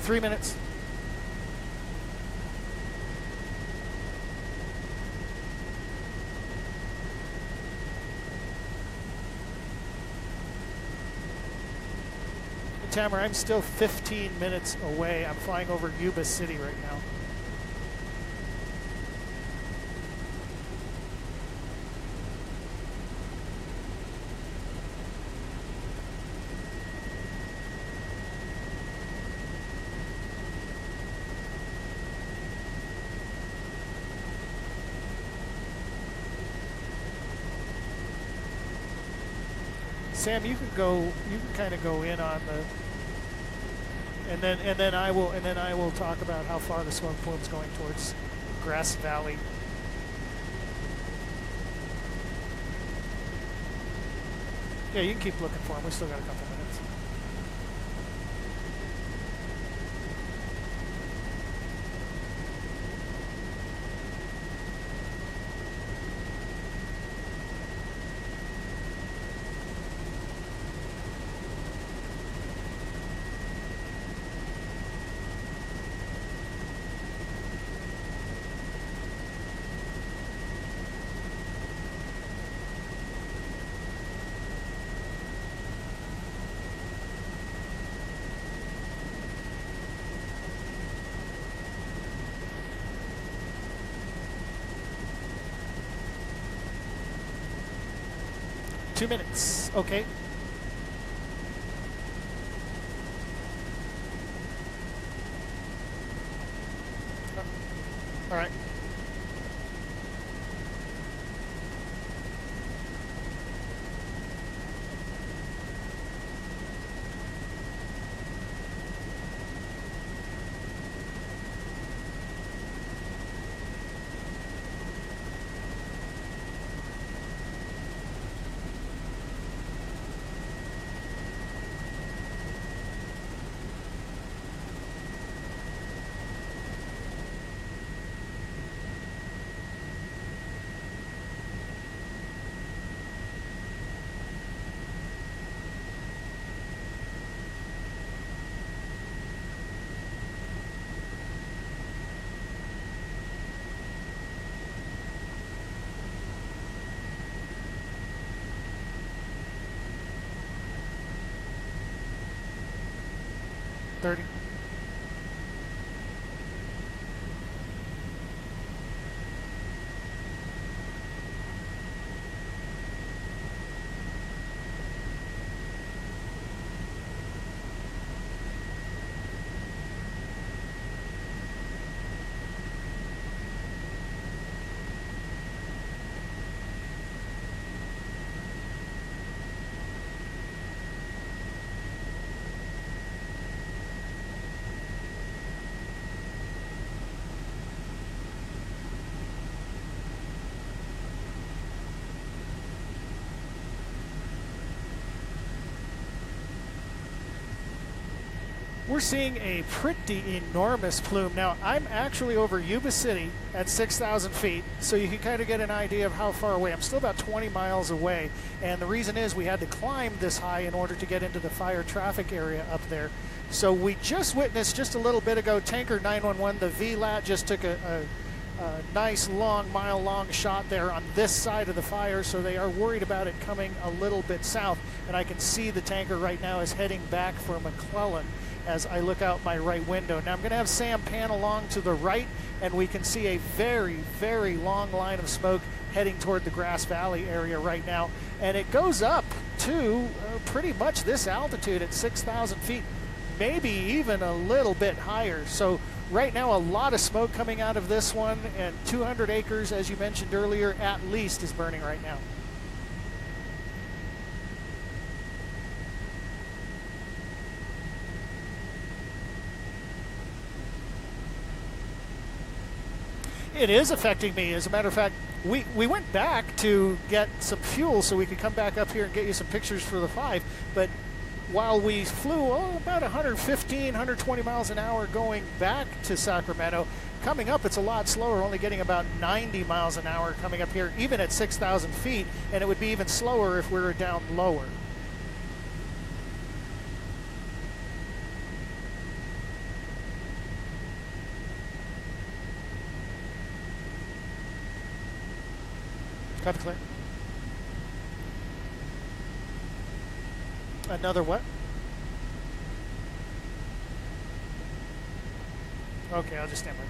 3 minutes. Tamara, I'm still 15 minutes away. I'm flying over Yuba City right now. Sam, you can kind of go in on the, and then I will talk about how far the smoke plume's going towards Grass Valley. Yeah, you can keep looking for them. We still got a couple minutes. Two minutes, okay. All right. We're seeing a pretty enormous plume. Now, I'm actually over Yuba City at 6,000 feet, so you can kind of get an idea of how far away. I'm still about 20 miles away, and the reason is we had to climb this high in order to get into the fire traffic area up there. So we just witnessed just a little bit ago, Tanker 911, the VLAT just took a nice long, mile-long shot there on this side of the fire, so they are worried about it coming a little bit south, and I can see the tanker right now is heading back for McClellan as I look out my right window. Now I'm going to have Sam pan along to the right, and we can see a very, very long line of smoke heading toward the Grass Valley area right now, and it goes up to pretty much this altitude at 6,000 feet, maybe even a little bit higher. So right now a lot of smoke coming out of this one, and 200 acres, as you mentioned earlier, at least is burning right now. It is affecting me. As a matter of fact, we went back to get some fuel so we could come back up here and get you some pictures for the 5, but while we flew about 115, 120 miles an hour going back to Sacramento, coming up it's a lot slower, only getting about 90 miles an hour coming up here, even at 6,000 feet, and it would be even slower if we were down lower. Got the clear. Another what? Okay, I'll just stand by.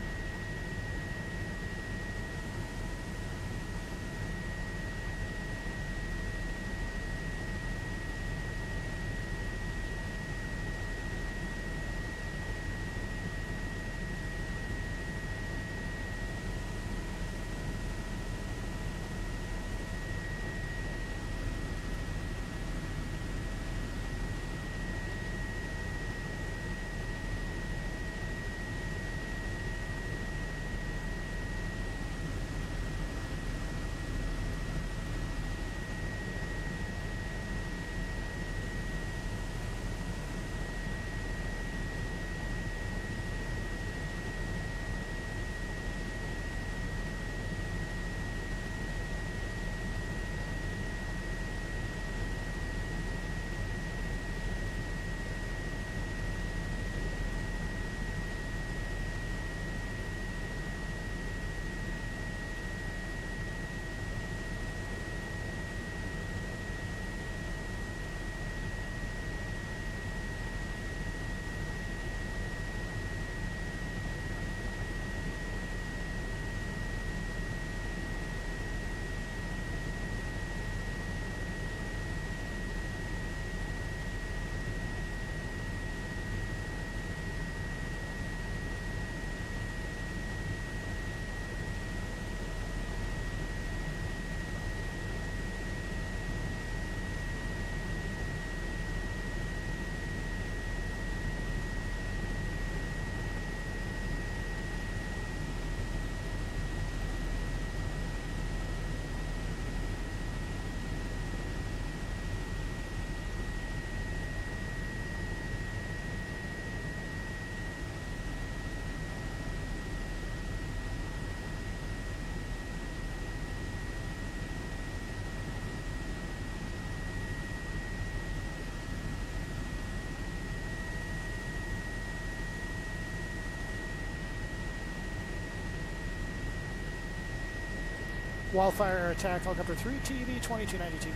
Wildfire attack helicopter 3TV 2292.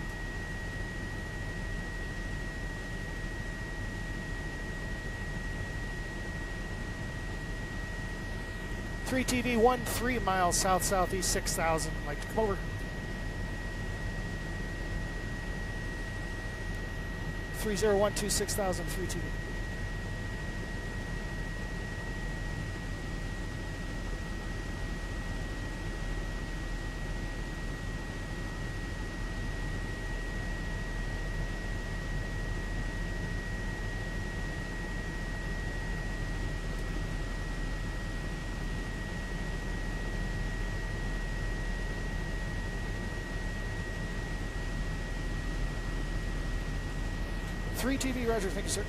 Three TV 13 miles south southeast 6,000. Like to come over. 3012 6,000 3 TV. Three TV, roger. Thank you, sir.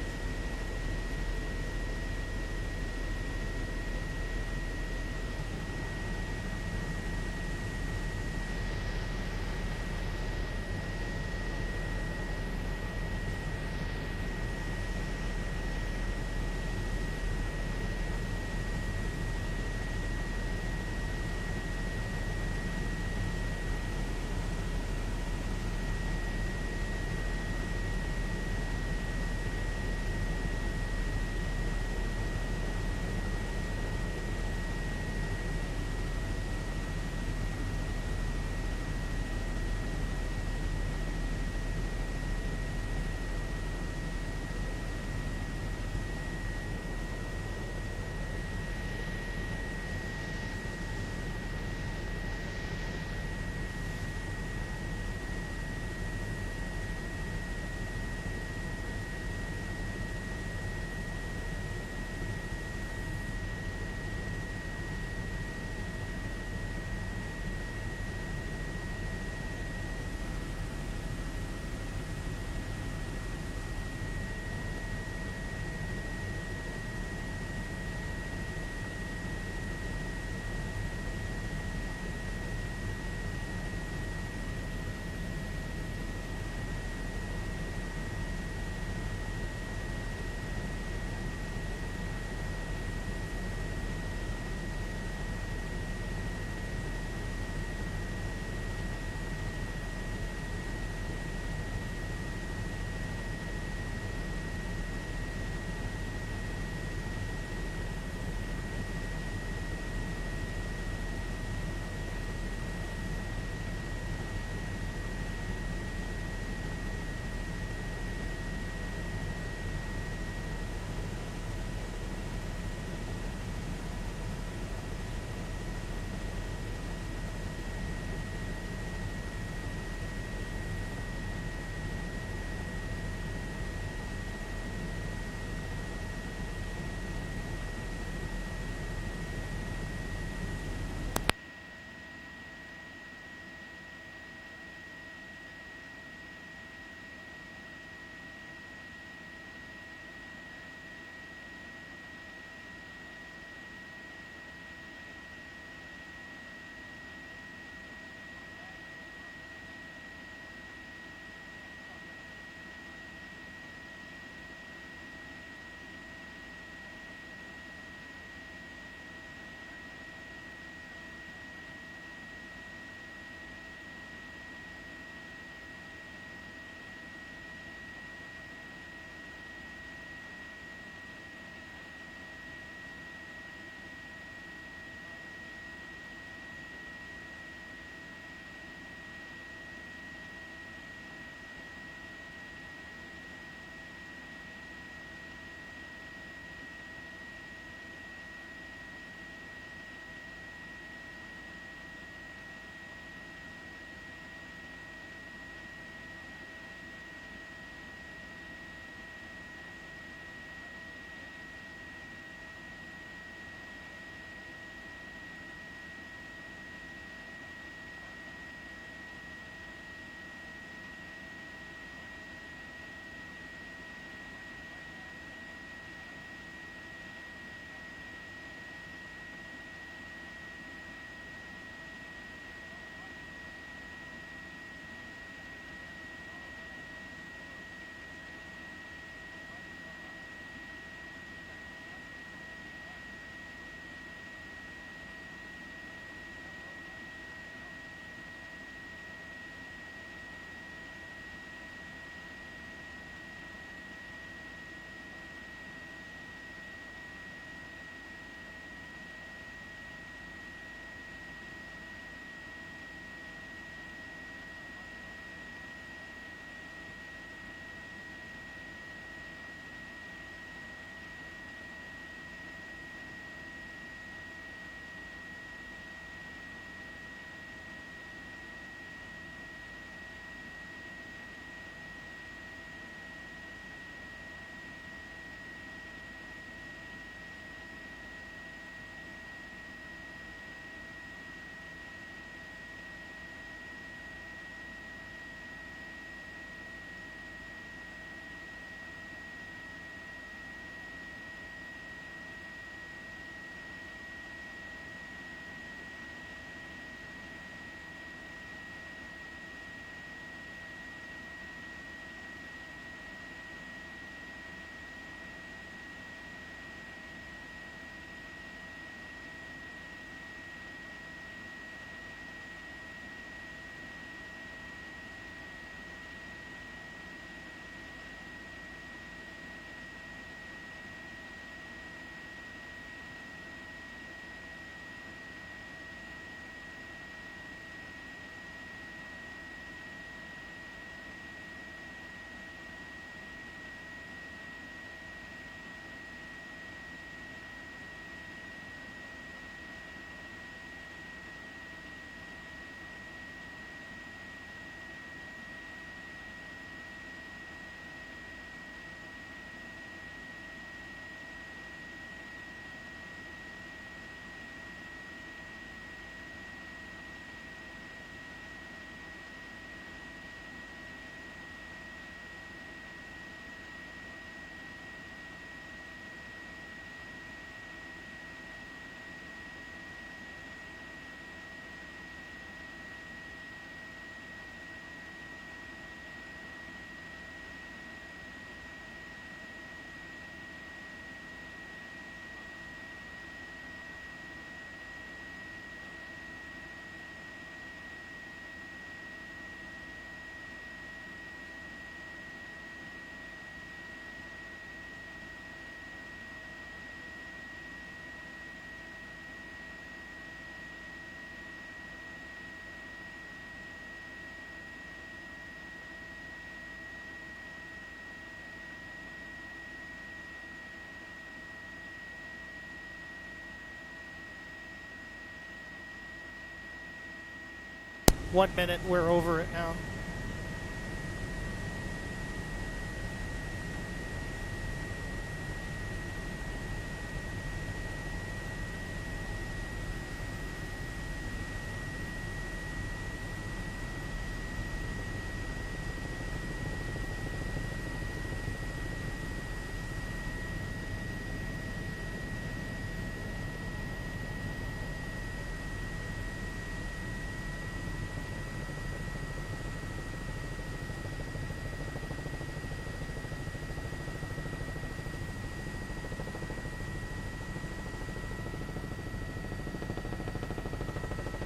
1 minute, we're over it now.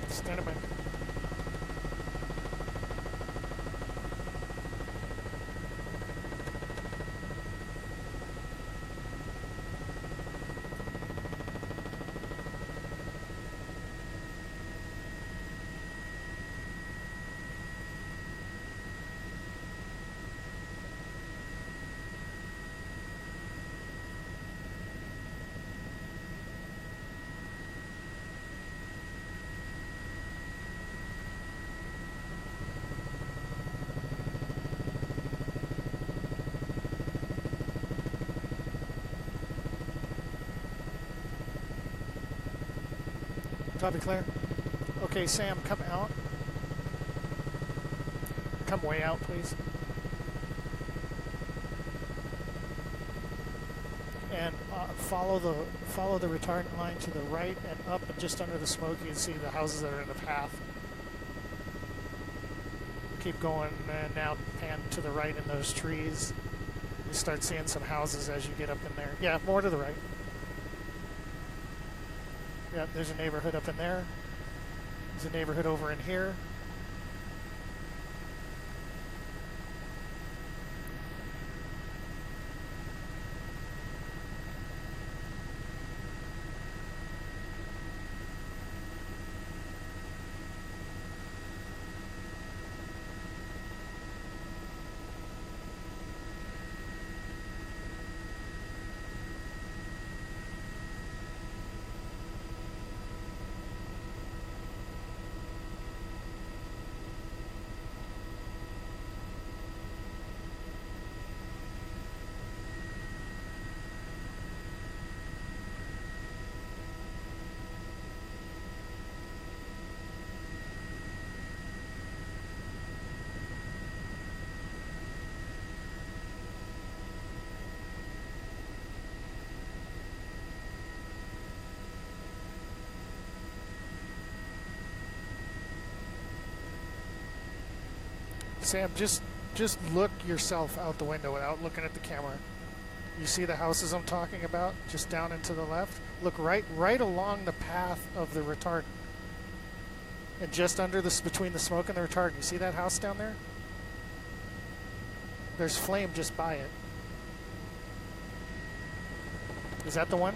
Stand by. Copy, clear. Okay, Sam, come out. Come way out, please. And follow the retardant line to the right and up, and just under the smoke you can see the houses that are in the path. Keep going, and now pan to the right in those trees. You start seeing some houses as you get up in there. Yeah, more to the right. Yeah, there's a neighborhood up in there. There's a neighborhood over in here. Sam, just look yourself out the window without looking at the camera. You see the houses I'm talking about, just down and to the left? Look right along the path of the retardant. And just under this, between the smoke and the retardant, you see that house down there? There's flame just by it. Is that the one?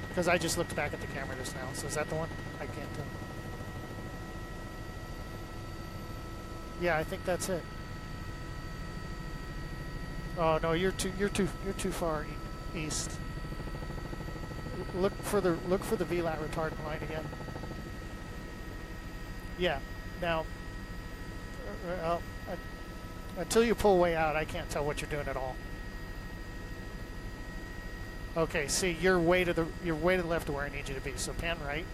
Because I just looked back at the camera just now. So is that the one? I can't tell. Yeah, I think that's it. Oh no, you're too far east. Look for the VLAT retardant line again. Yeah. Now, until you pull way out, I can't tell what you're doing at all. Okay, see, you're way to the left of where I need you to be. So pan right.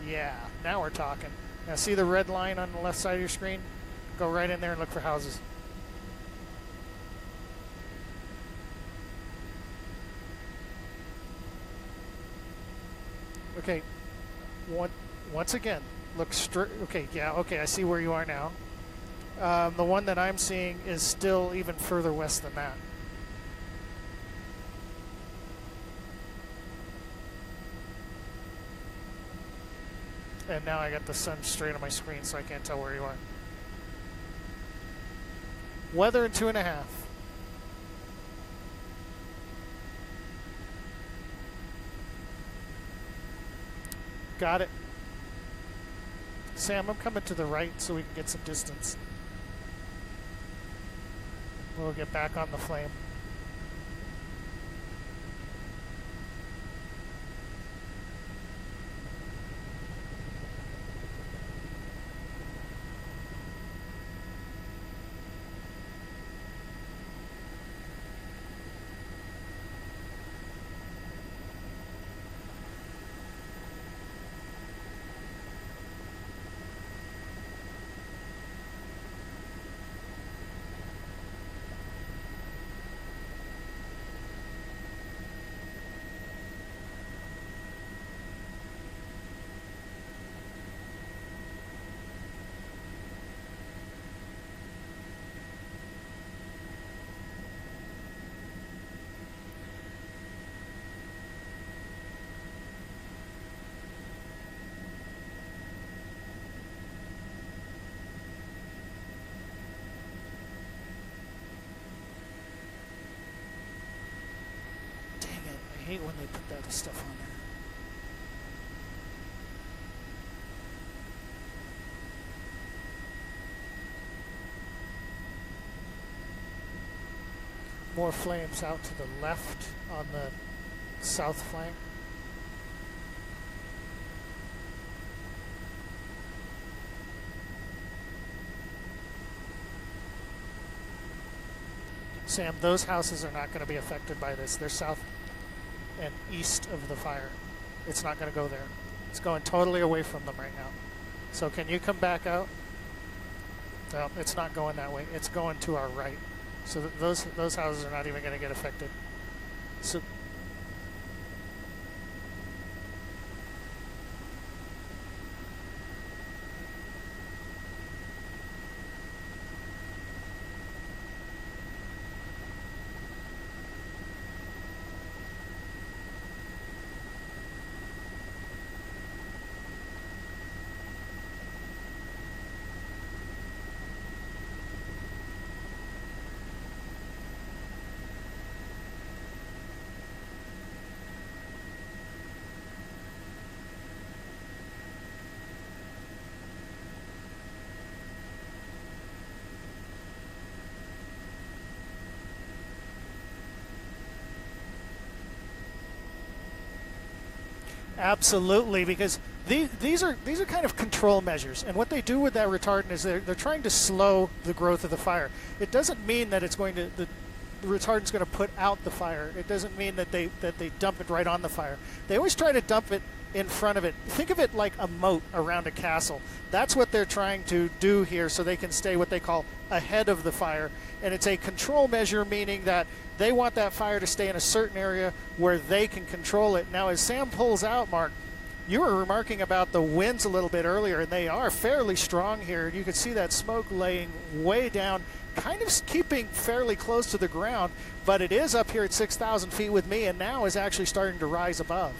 Yeah, now we're talking. Now see the red line on the left side of your screen? Go right in there and look for houses. Okay, once again, look straight. Okay, yeah, okay, I see where you are now. The one that I'm seeing is still even further west than that. And now I got the sun straight on my screen, so I can't tell where you are. Weather in 2.5. Got it. Sam, I'm coming to the right so we can get some distance. We'll get back on the flame. hate when they put that stuff on there. More flames out to the left on the south flank. Sam, those houses are not going to be affected by this. They're south and east of the fire. It's not going to go there. It's going totally away from them right now. So can you come back out? No, it's not going that way. It's going to our right. So those houses are not even going to get affected. So absolutely, because these are kind of control measures, and what they do with that retardant is they're trying to slow the growth of the fire. It doesn't mean that it's going to the retardant's going to put out the fire. It doesn't mean that they dump it right on the fire. They always try to dump it in front of it. Think of it like a moat around a castle. That's what they're trying to do here, so they can stay what they call ahead of the fire. And it's a control measure, meaning that they want that fire to stay in a certain area where they can control it. Now, as Sam pulls out, Mark, you were remarking about the winds a little bit earlier, and they are fairly strong here. You can see that smoke laying way down, kind of keeping fairly close to the ground, but it is up here at 6,000 feet with me, and now is actually starting to rise above.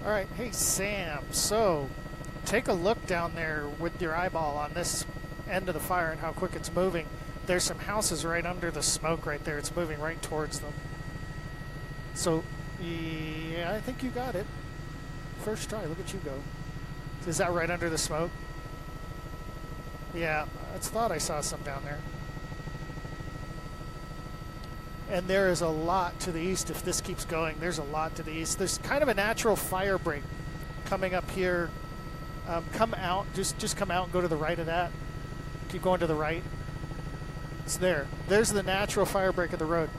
All right, hey Sam, so take a look down there with your eyeball on this end of the fire and how quick it's moving. There's some houses right under the smoke right there. It's moving right towards them. So, yeah, I think you got it. First try, look at you go. Is that right under the smoke? Yeah, I thought I saw some down there. And there is a lot to the east. If this keeps going, there's a lot to the east. There's kind of a natural fire break coming up here. Come out, just come out and go to the right of that. Keep going to the right. It's there. There's the natural fire break of the road.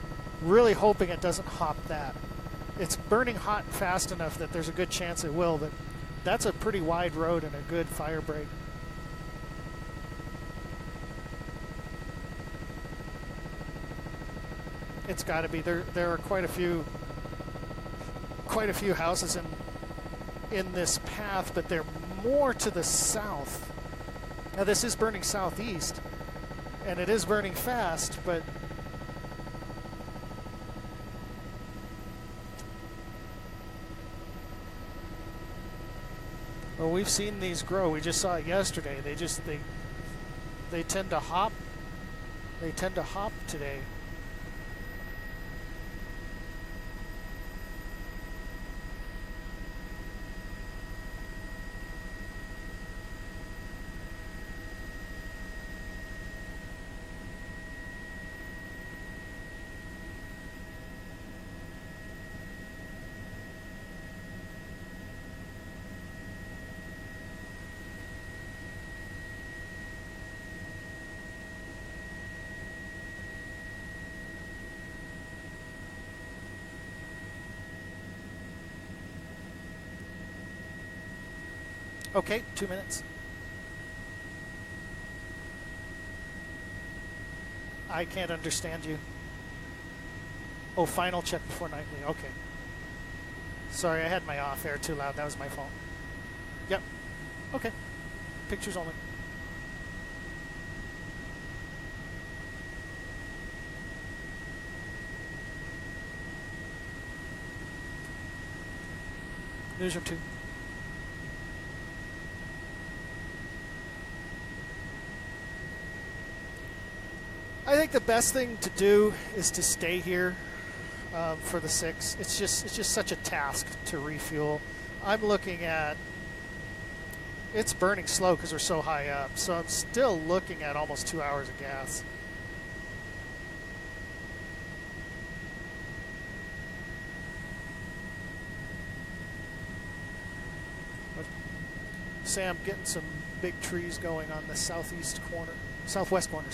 Really hoping it doesn't hop that. It's burning hot and fast enough that there's a good chance it will, but that's a pretty wide road and a good fire break. It's got to be. There are quite a few houses in this path, but they're more to the south. Now this is burning southeast, and it is burning fast, but well, we've seen these grow. We just saw it yesterday. They tend to hop. They tend to hop today. Okay, 2 minutes. I can't understand you. Oh, final check before nightly. Okay. Sorry, I had my off air too loud. That was my fault. Yep. Okay. Pictures only. Newsroom 2. I think the best thing to do is to stay here for the 6. It's just such a task to refuel. I'm looking at, it's burning slow because we're so high up, so I'm still looking at almost 2 hours of gas. Sam, getting some big trees going on the southwest corner, southwest corner.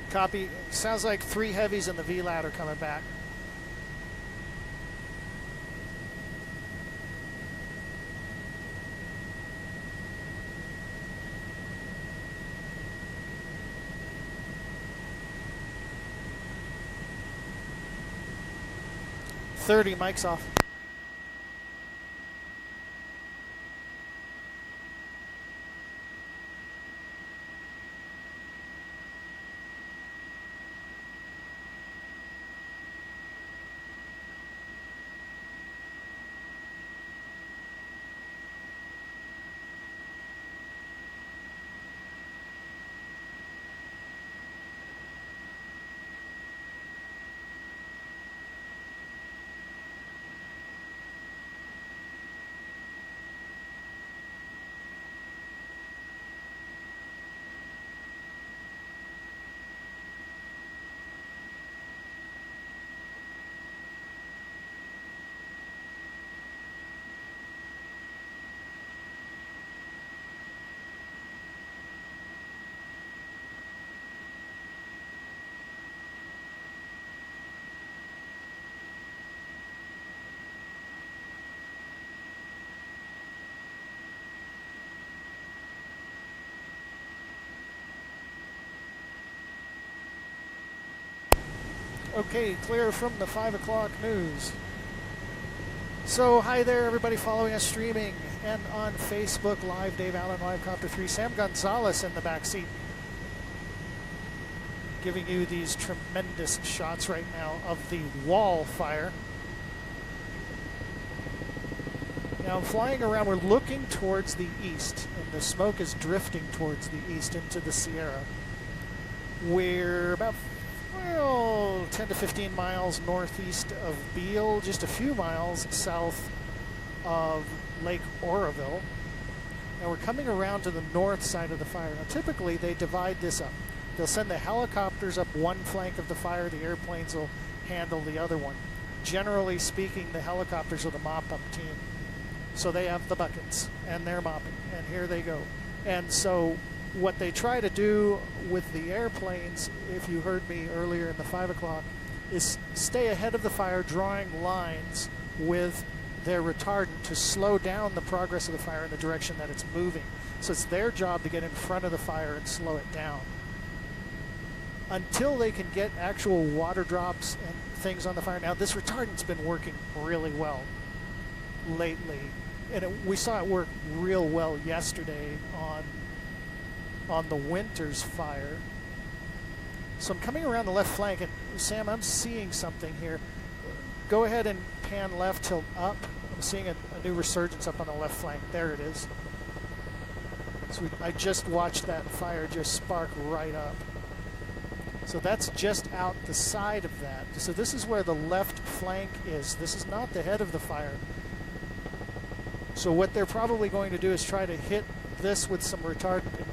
Copy. Sounds like 3 heavies and the VLAT are coming back. Mic's off. Okay, clear from the 5 o'clock news. So, hi there, everybody following us streaming and on Facebook Live. Dave Allen, Live Copter 3. Sam Gonzalez in the back seat, giving you these tremendous shots right now of the wildfire. Now, I'm flying around. We're looking towards the east, and the smoke is drifting towards the east into the Sierra. We're about 10 to 15 miles northeast of Beale, just a few miles south of Lake Oroville. And we're coming around to the north side of the fire. Now, typically, they divide this up. They'll send the helicopters up one flank of the fire. The airplanes will handle the other one. Generally speaking, the helicopters are the mop-up team. So they have the buckets, and they're mopping, and here they go. And so what they try to do with the airplanes, if you heard me earlier in the 5 o'clock, is stay ahead of the fire, drawing lines with their retardant to slow down the progress of the fire in the direction that it's moving. So it's their job to get in front of the fire and slow it down. Until they can get actual water drops and things on the fire. Now, this retardant's been working really well lately. And we saw it work real well yesterday on the Winters fire. So I'm coming around the left flank, and Sam, I'm seeing something here. Go ahead and pan left till up. I'm seeing a new resurgence up on the left flank. There it is. So I just watched that fire just spark right up. So that's just out the side of that. So this is where the left flank is. This is not the head of the fire. So what they're probably going to do is try to hit this with some retardant and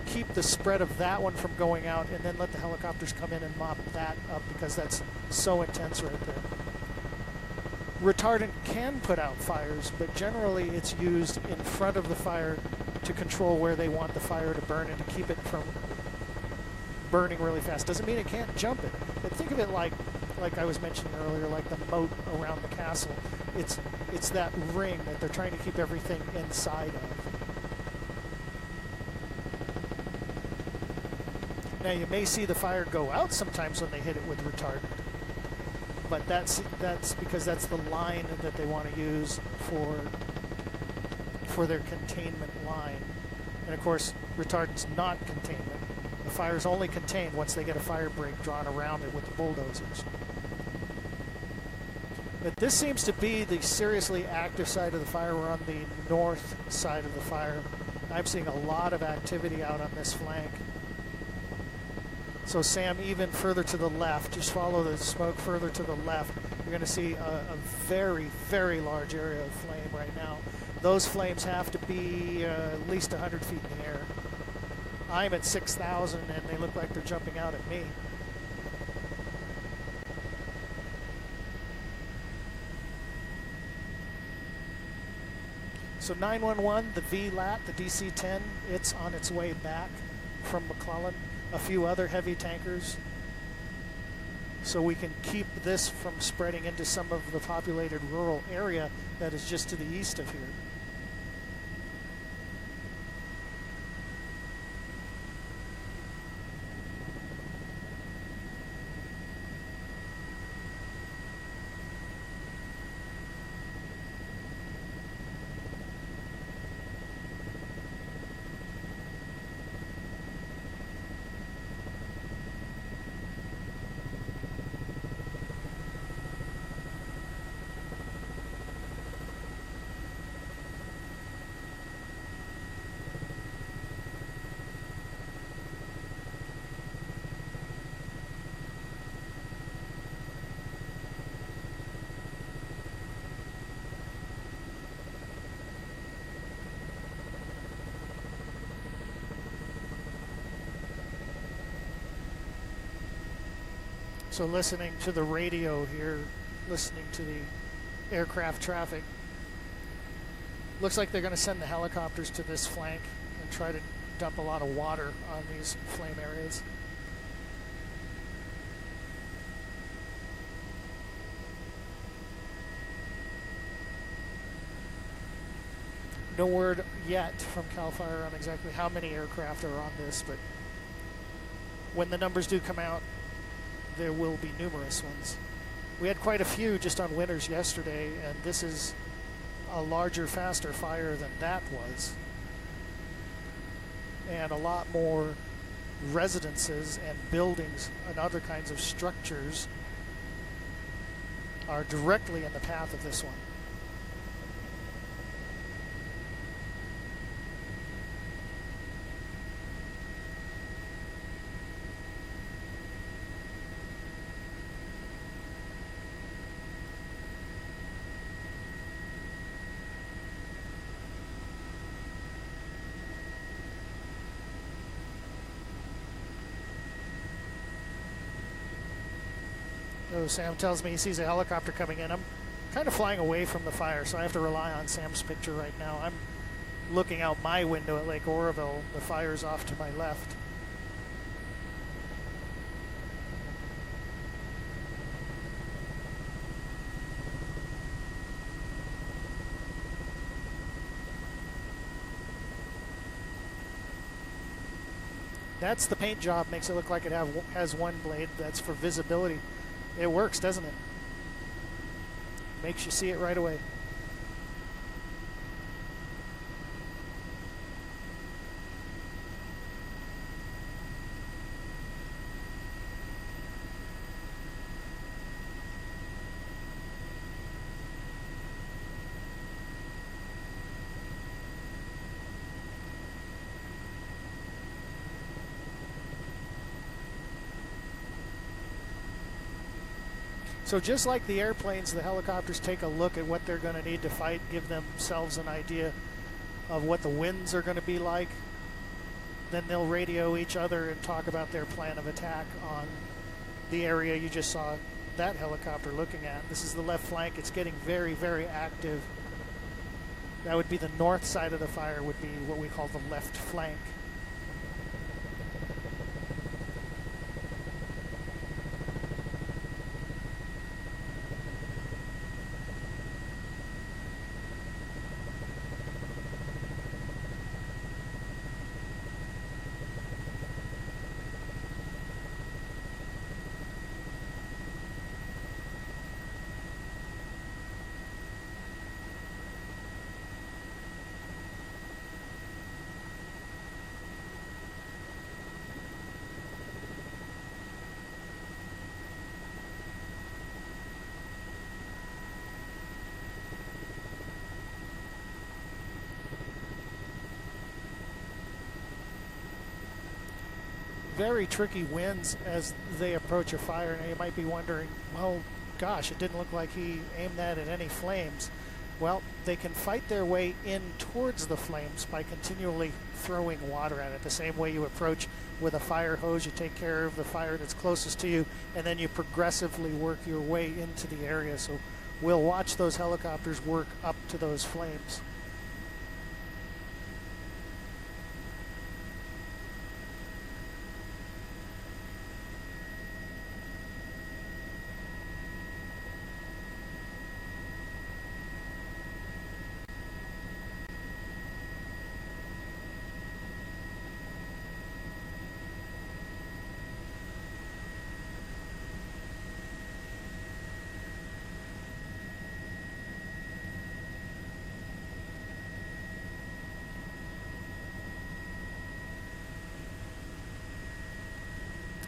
keep the spread of that one from going out, and then let the helicopters come in and mop that up because that's so intense right there. Retardant can put out fires, but generally it's used in front of the fire to control where they want the fire to burn and to keep it from burning really fast. Doesn't mean it can't jump it, but think of it like I was mentioning earlier, like the moat around the castle. It's that ring that they're trying to keep everything inside of. Now you may see the fire go out sometimes when they hit it with retardant, but that's because that's the line that they want to use for their containment line. And of course, retardant's not containment. The fire's only contained once they get a fire break drawn around it with the bulldozers. But this seems to be the seriously active side of the fire. We're on the north side of the fire. I'm seeing a lot of activity out on this flank. So Sam, even further to the left, just follow the smoke further to the left, you're going to see a very, very large area of flame right now. Those flames have to be at least 100 feet in the air. I'm at 6,000 and they look like they're jumping out at me. So 911, the VLAT, the DC-10, it's on its way back from McClellan. A few other heavy tankers. So we can keep this from spreading into some of the populated rural area that is just to the east of here. So listening to the radio here, listening to the aircraft traffic, looks like they're going to send the helicopters to this flank and try to dump a lot of water on these flame areas. No word yet from CAL FIRE on exactly how many aircraft are on this, but when the numbers do come out, there will be numerous ones. We had quite a few just on Winters yesterday, and this is a larger, faster fire than that was. And a lot more residences and buildings and other kinds of structures are directly in the path of this one. So Sam tells me he sees a helicopter coming in. I'm kind of flying away from the fire, so I have to rely on Sam's picture right now. I'm looking out my window at Lake Oroville. The fire's off to my left. That's the paint job, makes it look like it has one blade. That's for visibility. It works, doesn't it? Makes you see it right away. So just like the airplanes, the helicopters take a look at what they're going to need to fight, give themselves an idea of what the winds are going to be like. then they'll radio each other and talk about their plan of attack on the area you just saw that helicopter looking at. This is the left flank. It's getting very, very active. That would be the north side of the fire, would be what we call the left flank. Very tricky winds as they approach a fire. Now you might be wondering, well, gosh, it didn't look like he aimed that at any flames. Well, they can fight their way in towards the flames by continually throwing water at it. The same way you approach with a fire hose, you take care of the fire that's closest to you, and then you progressively work your way into the area. So we'll watch those helicopters work up to those flames.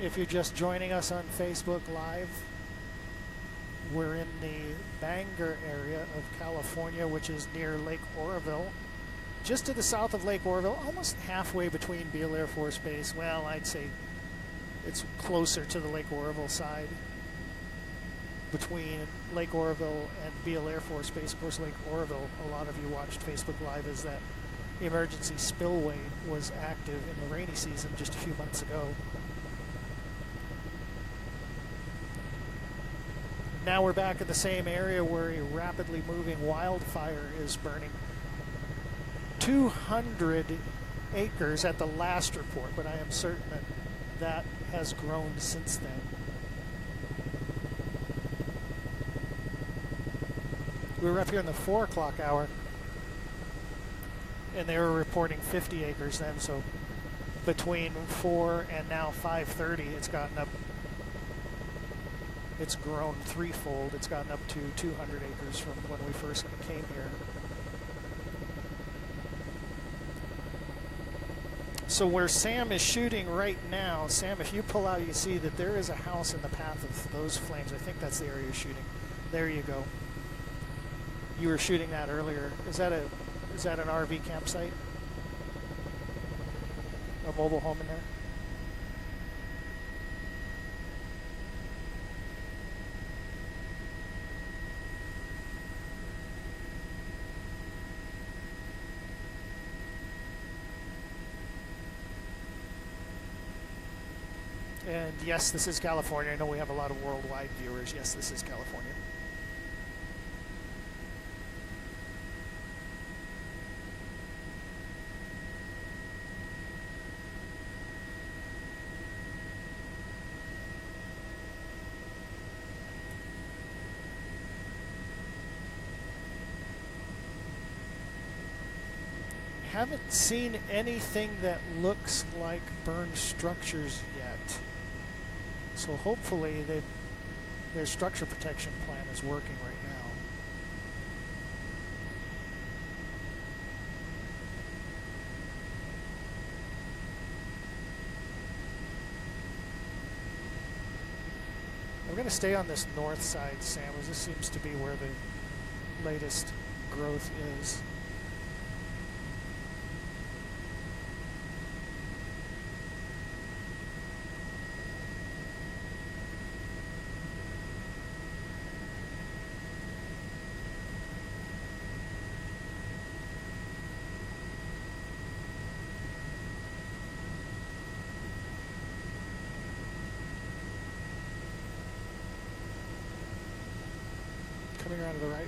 If you're just joining us on Facebook Live, we're in the Bangor area of California, which is near Lake Oroville, just to the south of Lake Oroville, almost halfway between Beale Air Force Base. Well, I'd say it's closer to the Lake Oroville side, between Lake Oroville and Beale Air Force Base. Of course, Lake Oroville, a lot of you watched Facebook Live, as that emergency spillway was active in the rainy season just a few months ago. Now we're back in the same area where a rapidly moving wildfire is burning. 200 acres at the last report, but I am certain that that has grown since then. We were up here in the 4 o'clock hour, and they were reporting 50 acres then, so between 4 and now 5:30, it's gotten up. It's grown threefold. It's gotten up to 200 acres from when we first came here. So where Sam is shooting right now, Sam, if you pull out, you see that there is a house in the path of those flames. I think that's the area you're shooting. There you go. You were shooting that earlier. Is that an RV campsite? A mobile home in there? And yes, this is California. I know we have a lot of worldwide viewers. Yes, this is California. Haven't seen anything that looks like burned structures yet. So hopefully their structure protection plan is working right now. I'm going to stay on this north side, Sam, as this seems to be where the latest growth is. coming around to the right.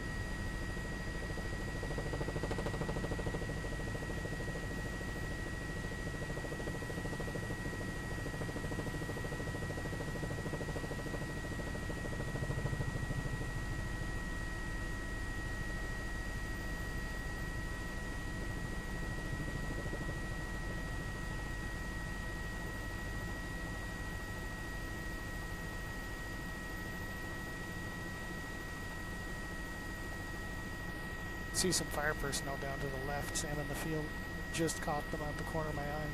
See some fire personnel down to the left, Sam, in the field. Just caught them out the corner of my eye.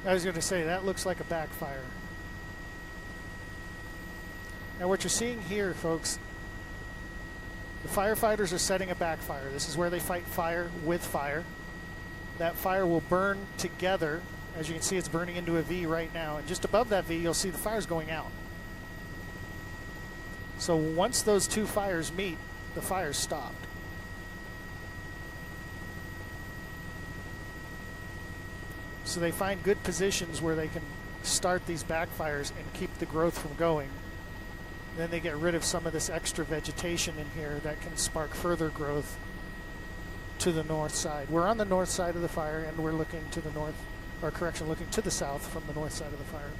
I was going to say, that looks like a backfire. Now what you're seeing here, folks, the firefighters are setting a backfire. This is where they fight fire with fire. That fire will burn together. As you can see, it's burning into a V right now. And just above that V, you'll see the fire's going out. So once those two fires meet, the fire's stopped. So they find good positions where they can start these backfires and keep the growth from going. Then they get rid of some of this extra vegetation in here that can spark further growth to the north side. We're on the north side of the fire, and we're looking to the north, or correction, looking to the south from the north side of the fire.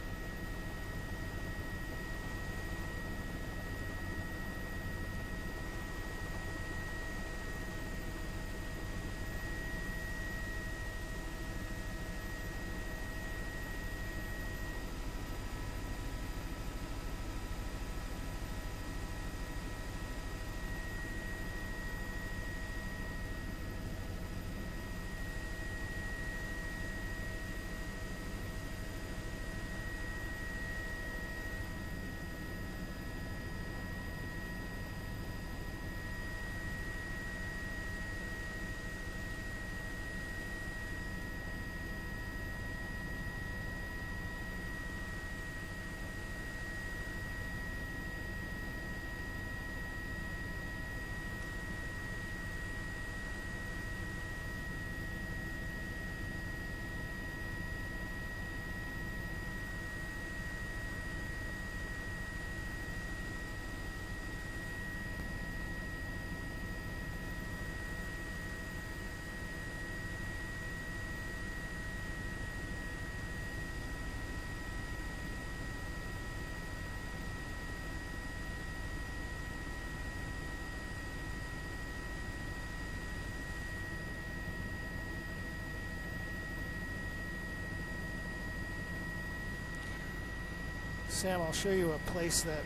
Sam, I'll show you a place that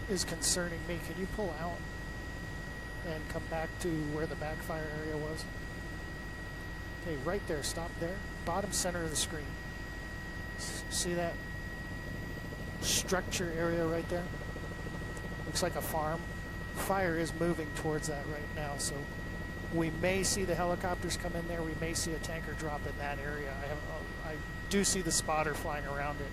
is concerning me. Can you pull out and come back to where the backfire area was? Okay, right there, stop there. Bottom center of the screen. See that structure area right there? Looks like a farm. Fire is moving towards that right now, so we may see the helicopters come in there. We may see a tanker drop in that area. I do see the spotter flying around it.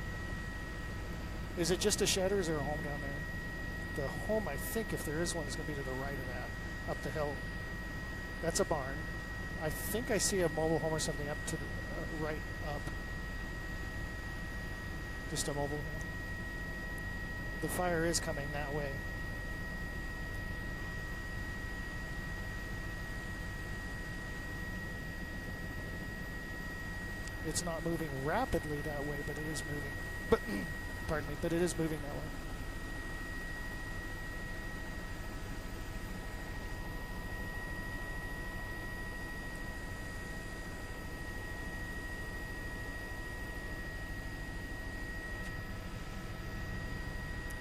Is it just a shed, or is there a home down there? The home, I think, if there is one, is going to be to the right of that, up the hill. That's a barn. I think I see a mobile home or something up to the right up. Just a mobile home. The fire is coming that way. It's not moving rapidly that way, but it is moving. But pardon me, but it is moving that way.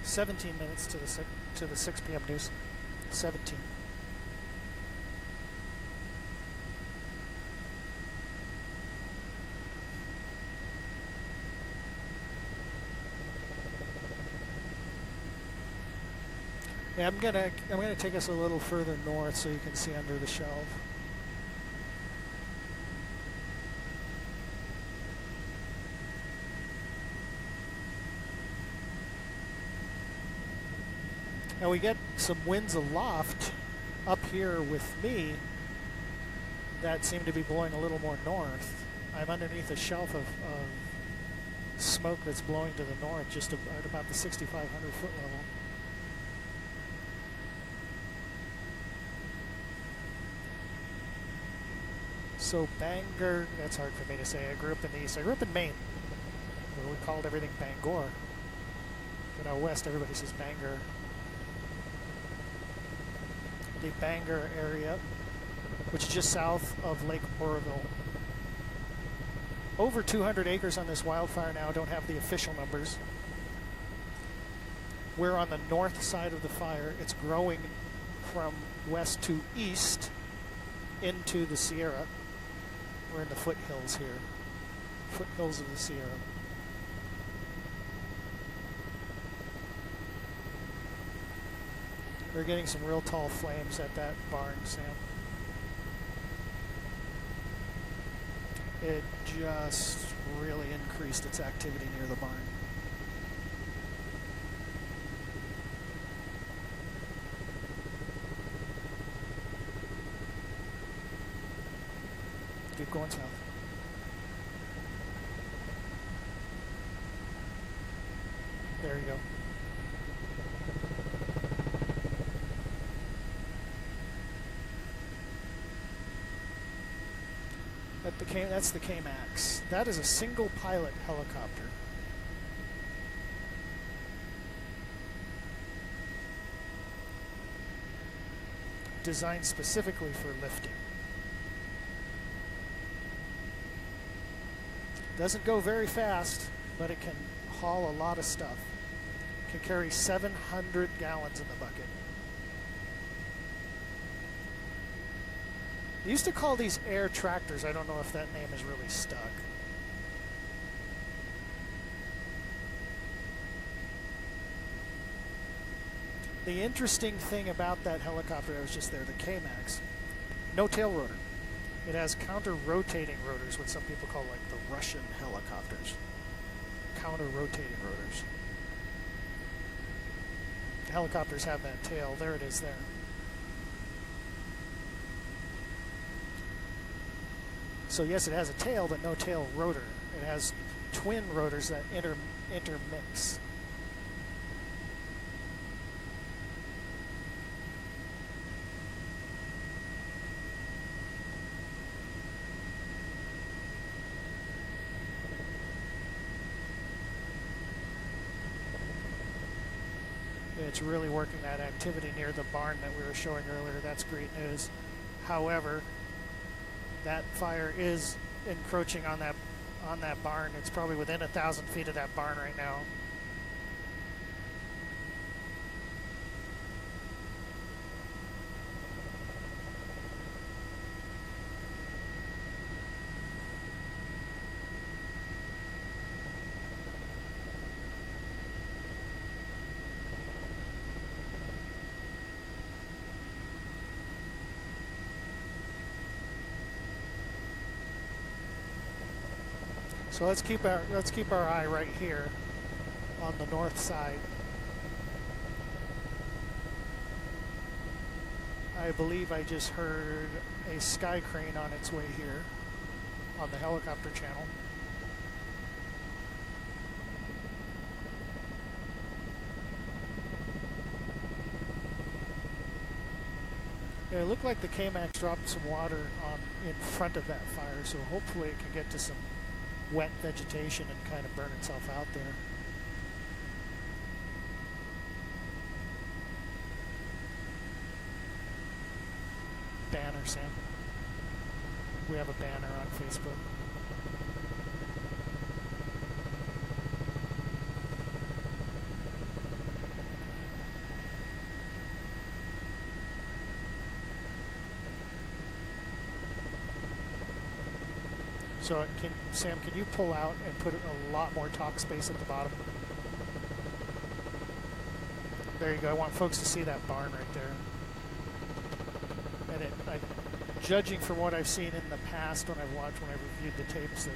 "17 minutes to the 6 p.m. news. 17. Yeah, I'm gonna take us a little further north so you can see under the shelf. Now we get some winds aloft up here with me that seem to be blowing a little more north. I'm underneath a shelf of smoke that's blowing to the north, just at about the 6,500 foot level. So Bangor, that's hard for me to say. I grew up in the east. I grew up in Maine, where we called everything Bangor. But out west, everybody says Bangor. The Bangor area, which is just south of Lake Oroville. Over 200 acres on this wildfire now. Don't have the official numbers. We're on the north side of the fire. It's growing from west to east into the Sierra. We're in the foothills here. Foothills of the Sierra. We're getting some real tall flames at that barn, Sam. It just really increased its activity near the barn. Keep going south. There you go. That's the K-Max. That is a single pilot helicopter. Designed specifically for lifting. Doesn't go very fast, but it can haul a lot of stuff. It can carry 700 gallons in the bucket. They used to call these air tractors. I don't know if that name is really stuck. The interesting thing about that helicopter that was just there, the K-Max, no tail rotor. It has counter-rotating rotors, what some people call like the Russian helicopters. Counter-rotating rotors. The helicopters have that tail. There it is there. So yes, it has a tail, but no tail rotor. It has twin rotors that intermix. It's really working that activity near the barn that we were showing earlier. That's great news. However, that fire is encroaching on that barn. It's probably within 1,000 feet of that barn right now. So let's keep our eye right here on the north side. I believe I just heard a sky crane on its way here on the helicopter channel. It looked like the K-Max dropped some water in front of that fire, so hopefully it can get to some wet vegetation and kind of burn itself out there. Banner, Sam. We have a banner on Facebook. So Sam, can you pull out and put a lot more talk space at the bottom? There you go. I want folks to see that barn right there. And judging from what I've seen in the past when I've reviewed the tapes, that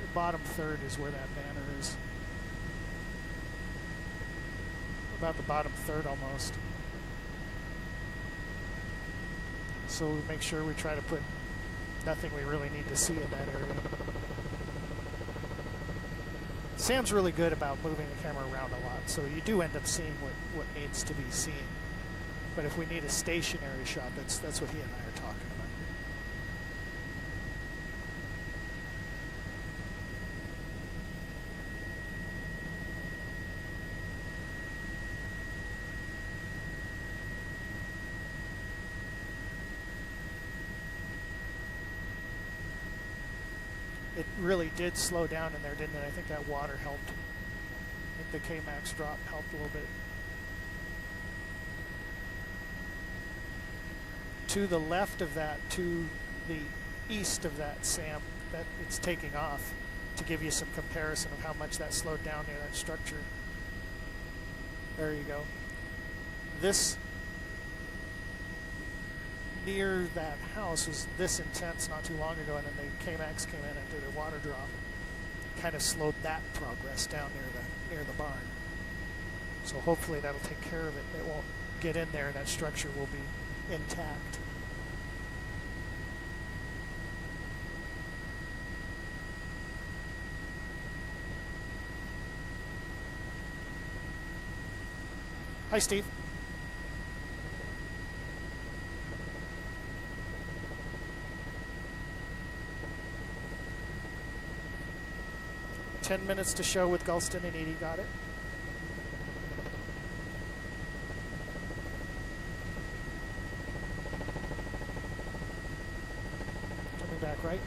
the bottom third is where that banner is. About the bottom third almost. So we make sure we try to put nothing we really need to see in that area. Sam's really good about moving the camera around a lot, so you do end up seeing what needs to be seen. But if we need a stationary shot, that's what he and I are talking about. It really did slow down in there, didn't it? I think that water helped. I think the K-Max drop helped a little bit. To the left of that, to the east of that, Sam, that it's taking off, to give you some comparison of how much that slowed down near that structure. There you go. This near that house was this intense not too long ago, and then the K-Max came in and did a water drop. Kind of slowed that progress down near the barn. So hopefully that'll take care of it. It won't get in there, and that structure will be intact. Hi, Steve. "10 minutes to show with Gulston and Edie." Got it. Coming back right.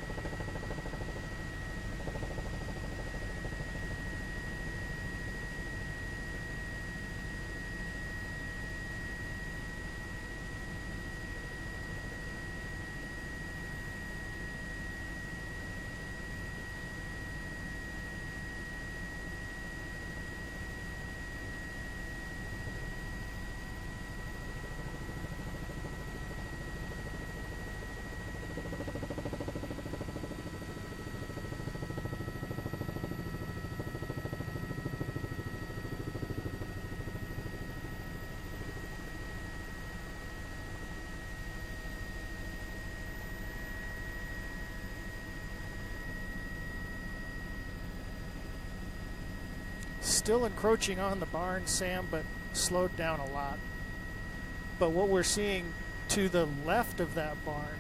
Still encroaching on the barn, Sam, but slowed down a lot. But what we're seeing to the left of that barn,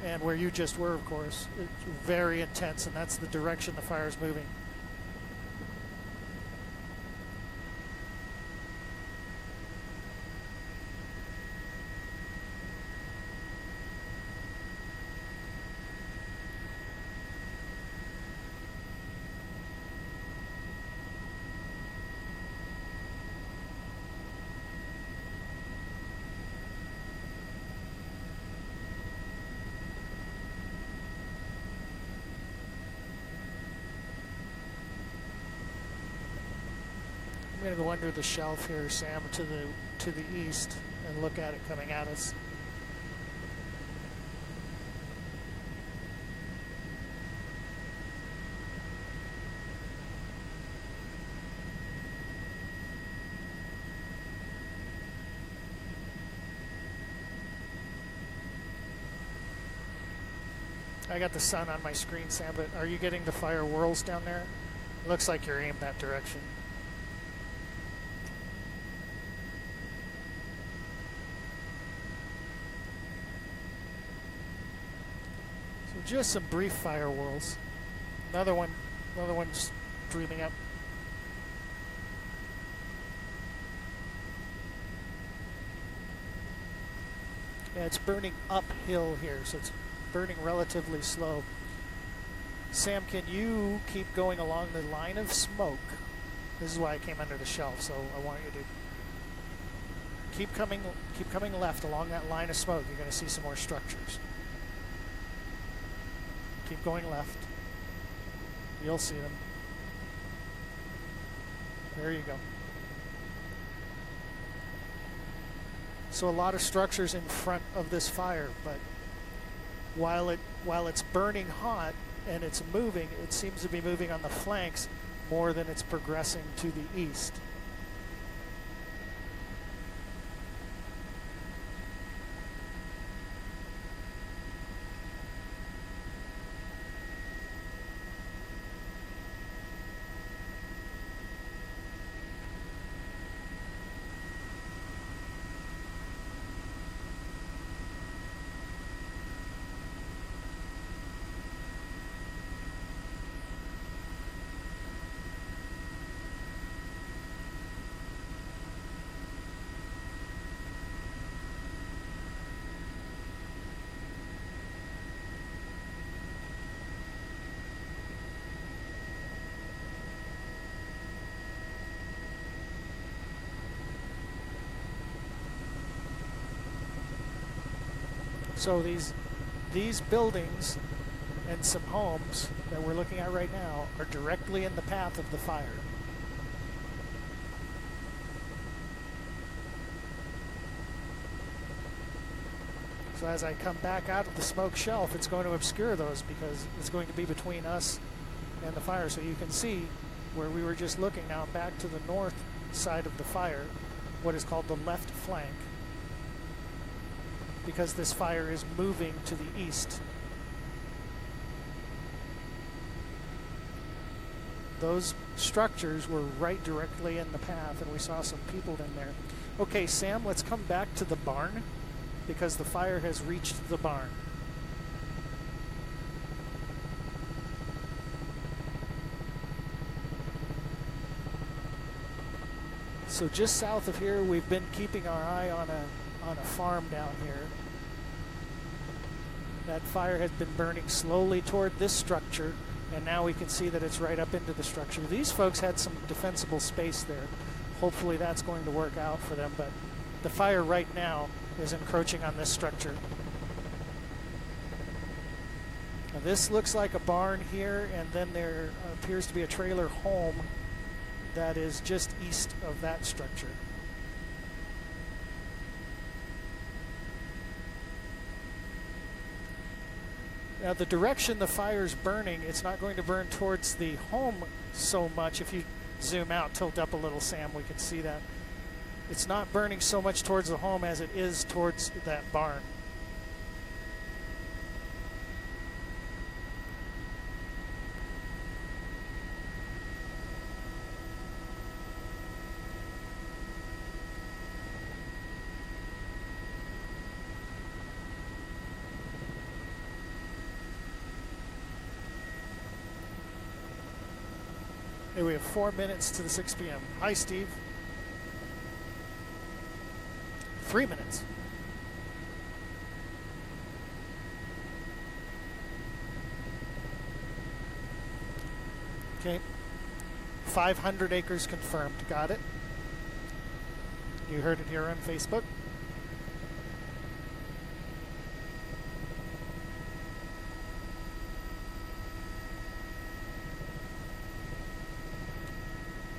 and where you just were, of course, it's very intense, and that's the direction the fire is moving. I'm going to go under the shelf here, Sam, to the east and look at it coming at us. I got the sun on my screen, Sam, but are you getting the fire whirls down there? It looks like you're aimed that direction. Just some brief fire whirls. Another one's dreaming up. Yeah, it's burning uphill here, so it's burning relatively slow. Sam, can you keep going along the line of smoke? This is why I came under the shelf, so I want you to keep coming left along that line of smoke. You're going to see some more structures. Keep going left. You'll see them. There you go. So a lot of structures in front of this fire, but while it's burning hot and it's moving, it seems to be moving on the flanks more than it's progressing to the east. So these buildings and some homes that we're looking at right now are directly in the path of the fire. So as I come back out of the smoke shelf, it's going to obscure those because it's going to be between us and the fire. So you can see where we were just looking now back to the north side of the fire, what is called the left flank, because this fire is moving to the east. Those structures were right directly in the path, and we saw some people in there. Okay, Sam, let's come back to the barn because the fire has reached the barn. So just south of here, we've been keeping our eye on a farm down here. That fire has been burning slowly toward this structure, and now we can see that it's right up into the structure. These folks had some defensible space there. Hopefully that's going to work out for them, but the fire right now is encroaching on this structure. Now this looks like a barn here, and then there appears to be a trailer home that is just east of that structure. Now the direction the fire's burning, it's not going to burn towards the home so much. If you zoom out, tilt up a little, Sam, we can see that. It's not burning so much towards the home as it is towards that barn. Hey, we have 4 minutes to the 6 p.m. Hi, Steve. 3 minutes. Okay. 500 acres confirmed. Got it. You heard it here on Facebook.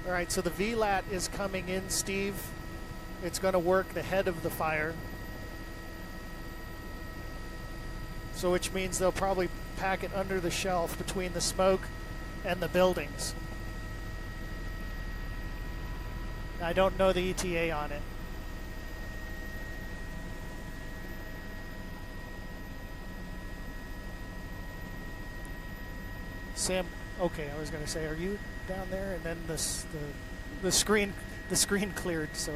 All right, so the VLAT is coming in, Steve. It's going to work the head of the fire. So which means they'll probably pack it under the shelf between the smoke and the buildings. I don't know the ETA on it. Sam, okay, I was going to say, are you down there? And then the screen cleared, so.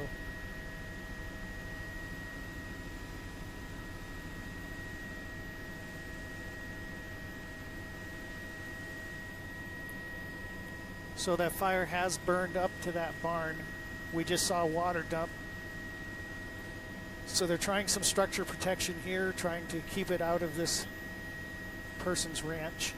So that fire has burned up to that barn. We just saw water dump. So they're trying some structure protection here, trying to keep it out of this person's ranch.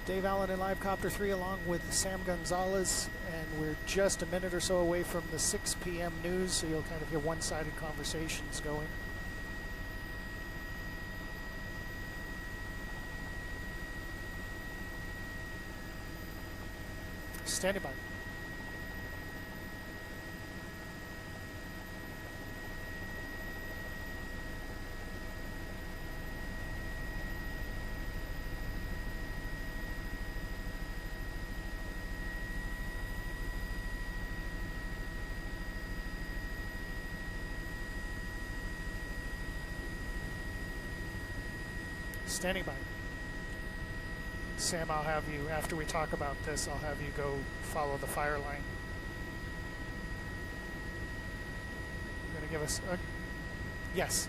Dave Allen in Live Copter 3 along with Sam Gonzalez, and we're just a minute or so away from the 6 p.m. news, so you'll kind of hear one-sided conversations going. Standing by. Standing by. Sam, I'll have you, after we talk about this, I'll have you go follow the fire line. You're going to give us a... Yes.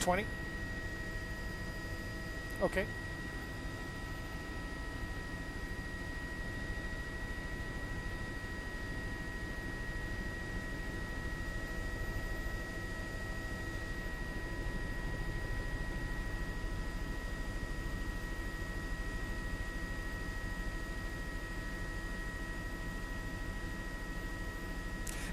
20. Okay.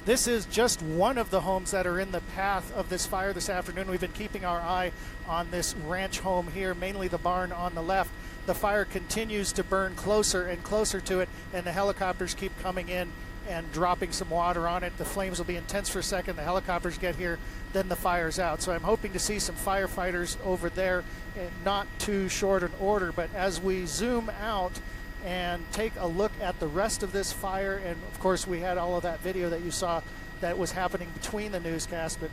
This is just one of the homes that are in the path of this fire this afternoon. We've been keeping our eye on this ranch home here, mainly the barn on the left. The fire continues to burn closer and closer to it, and the helicopters keep coming in and dropping some water on it. The flames will be intense for a second. The helicopters get here, then the fire's out. So I'm hoping to see some firefighters over there in not too short an order. But as we zoom out and take a look at the rest of this fire, and of course we had all of that video that you saw that was happening between the newscasts, but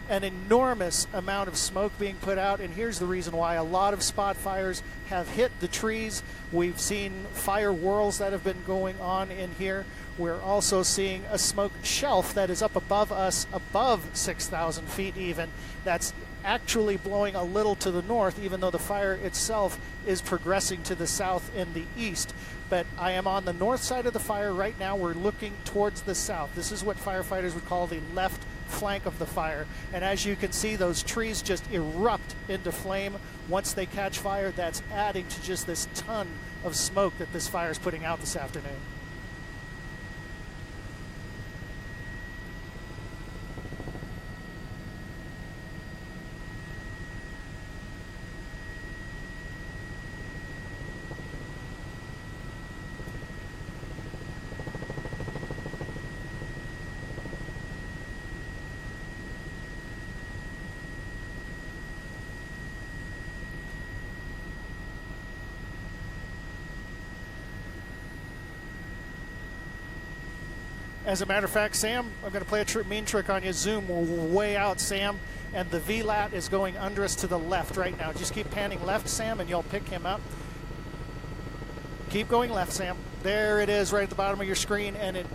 an enormous amount of smoke being put out. And here's the reason why: a lot of spot fires have hit the trees. We've seen fire whirls that have been going on in here. We're also seeing a smoke shelf that is up above us, above 6,000 feet even. That's actually blowing a little to the north, even though the fire itself is progressing to the south and the east. But I am on the north side of the fire right now. We're looking towards the south. This is what firefighters would call the left flank of the fire. And as you can see, those trees just erupt into flame. Once they catch fire, that's adding to just this ton of smoke that this fire is putting out this afternoon. As a matter of fact, Sam, I'm going to play a mean trick on you. Zoom, we're way out, Sam, and the VLAT is going under us to the left right now. Just keep panning left, Sam, and you'll pick him up. Keep going left, Sam. There it is right at the bottom of your screen, and it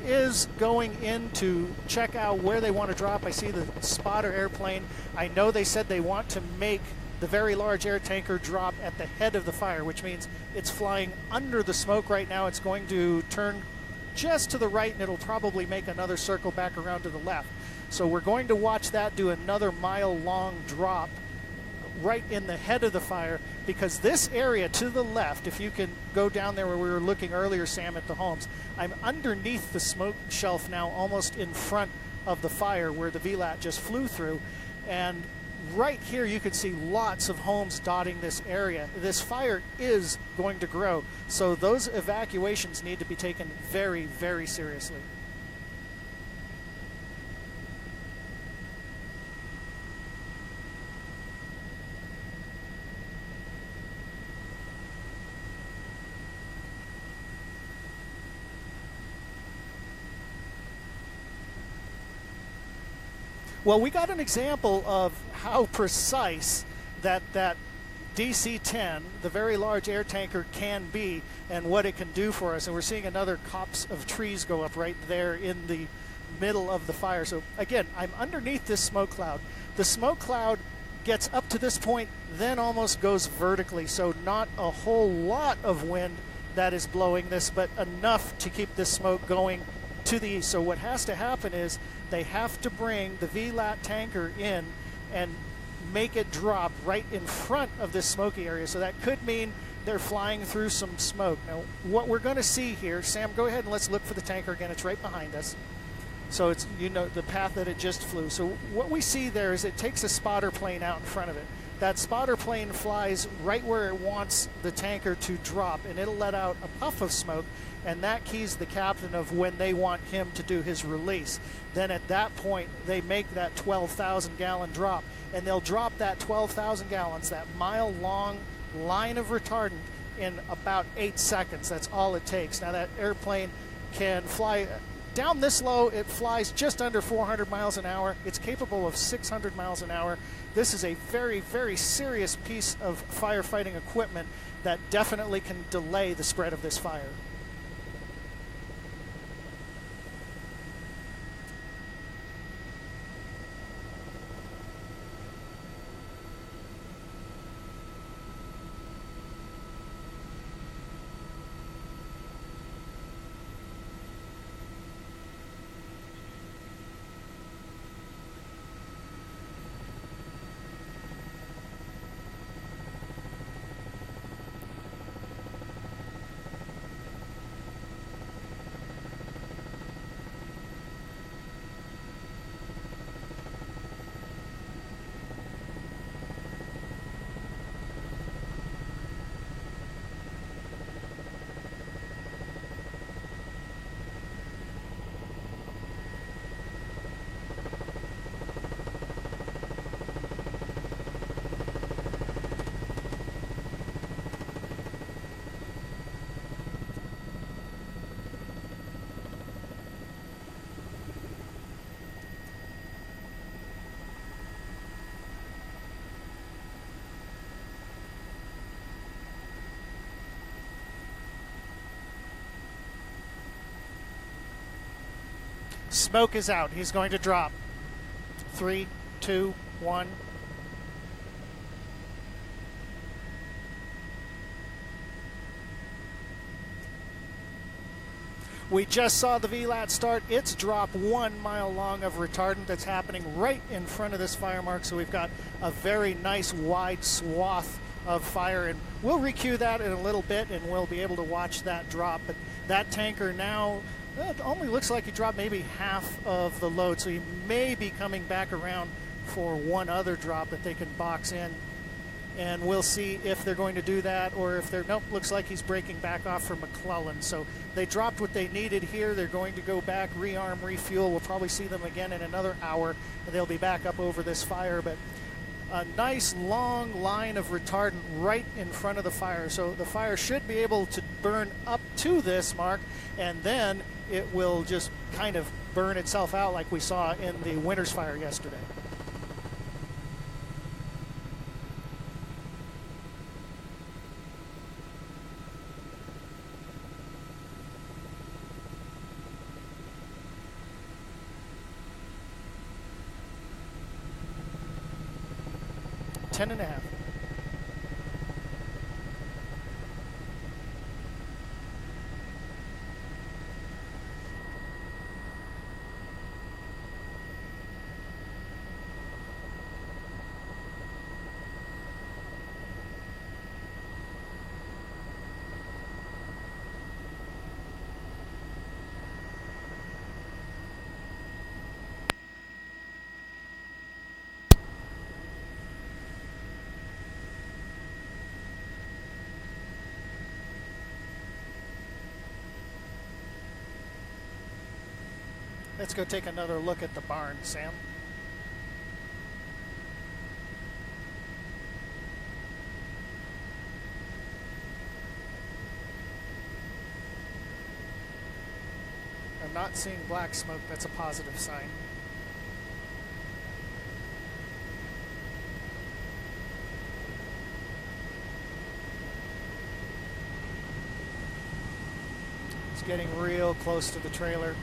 is going in to check out where they want to drop. I see the spotter airplane. I know they said they want to make the very large air tanker drop at the head of the fire, which means it's flying under the smoke right now. It's going to turn just to the right, and it'll probably make another circle back around to the left. So we're going to watch that do another mile-long drop right in the head of the fire, because this area to the left, if you can go down there where we were looking earlier, Sam, at the homes, I'm underneath the smoke shelf now, almost in front of the fire where the VLAT just flew through. And right here you can see lots of homes dotting this area. This fire is going to grow, so those evacuations need to be taken very, very seriously. Well, we got an example of how precise that DC-10, the very large air tanker, can be and what it can do for us. And we're seeing another copse of trees go up right there in the middle of the fire. So again, I'm underneath this smoke cloud. The smoke cloud gets up to this point, then almost goes vertically. So not a whole lot of wind that is blowing this, but enough to keep this smoke going to the east. So what has to happen is they have to bring the VLAT tanker in and make it drop right in front of this smoky area. So that could mean they're flying through some smoke. Now, what we're going to see here, Sam, go ahead and let's look for the tanker again. It's right behind us. So it's, you know, the path that it just flew. So what we see there is it takes a spotter plane out in front of it. That spotter plane flies right where it wants the tanker to drop, and it'll let out a puff of smoke, and that keys the captain of when they want him to do his release. Then at that point, they make that 12,000 gallon drop, and they'll drop that 12,000 gallons, that mile-long line of retardant, in about 8 seconds. That's all it takes. Now that airplane can fly down this low. It flies just under 400 miles an hour. It's capable of 600 miles an hour. This is a very, very serious piece of firefighting equipment that definitely can delay the spread of this fire. Smoke is out. He's going to drop. 3, 2, 1. We just saw the VLAT start. It's drop 1 mile long of retardant that's happening right in front of this fire mark. So we've got a very nice wide swath of fire, and we'll recue that in a little bit and we'll be able to watch that drop. But that tanker now, it only looks like he dropped maybe half of the load, so he may be coming back around for one other drop that they can box in, and we'll see if they're going to do that or if they're, nope, looks like he's breaking back off for McClellan. So they dropped what they needed here. They're going to go back, rearm, refuel. We'll probably see them again in another hour, and they'll be back up over this fire. But a nice long line of retardant right in front of the fire. So the fire should be able to burn up to this mark, and then it will just kind of burn itself out like we saw in the Winters fire yesterday. Ten and a half. Let's go take another look at the barn, Sam. I'm not seeing black smoke. That's a positive sign. It's getting real close to the trailer.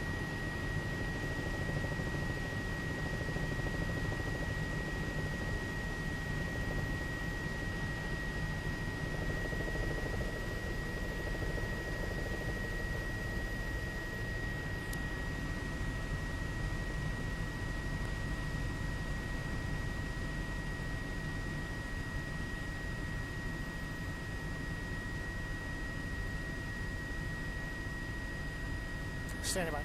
Standing by.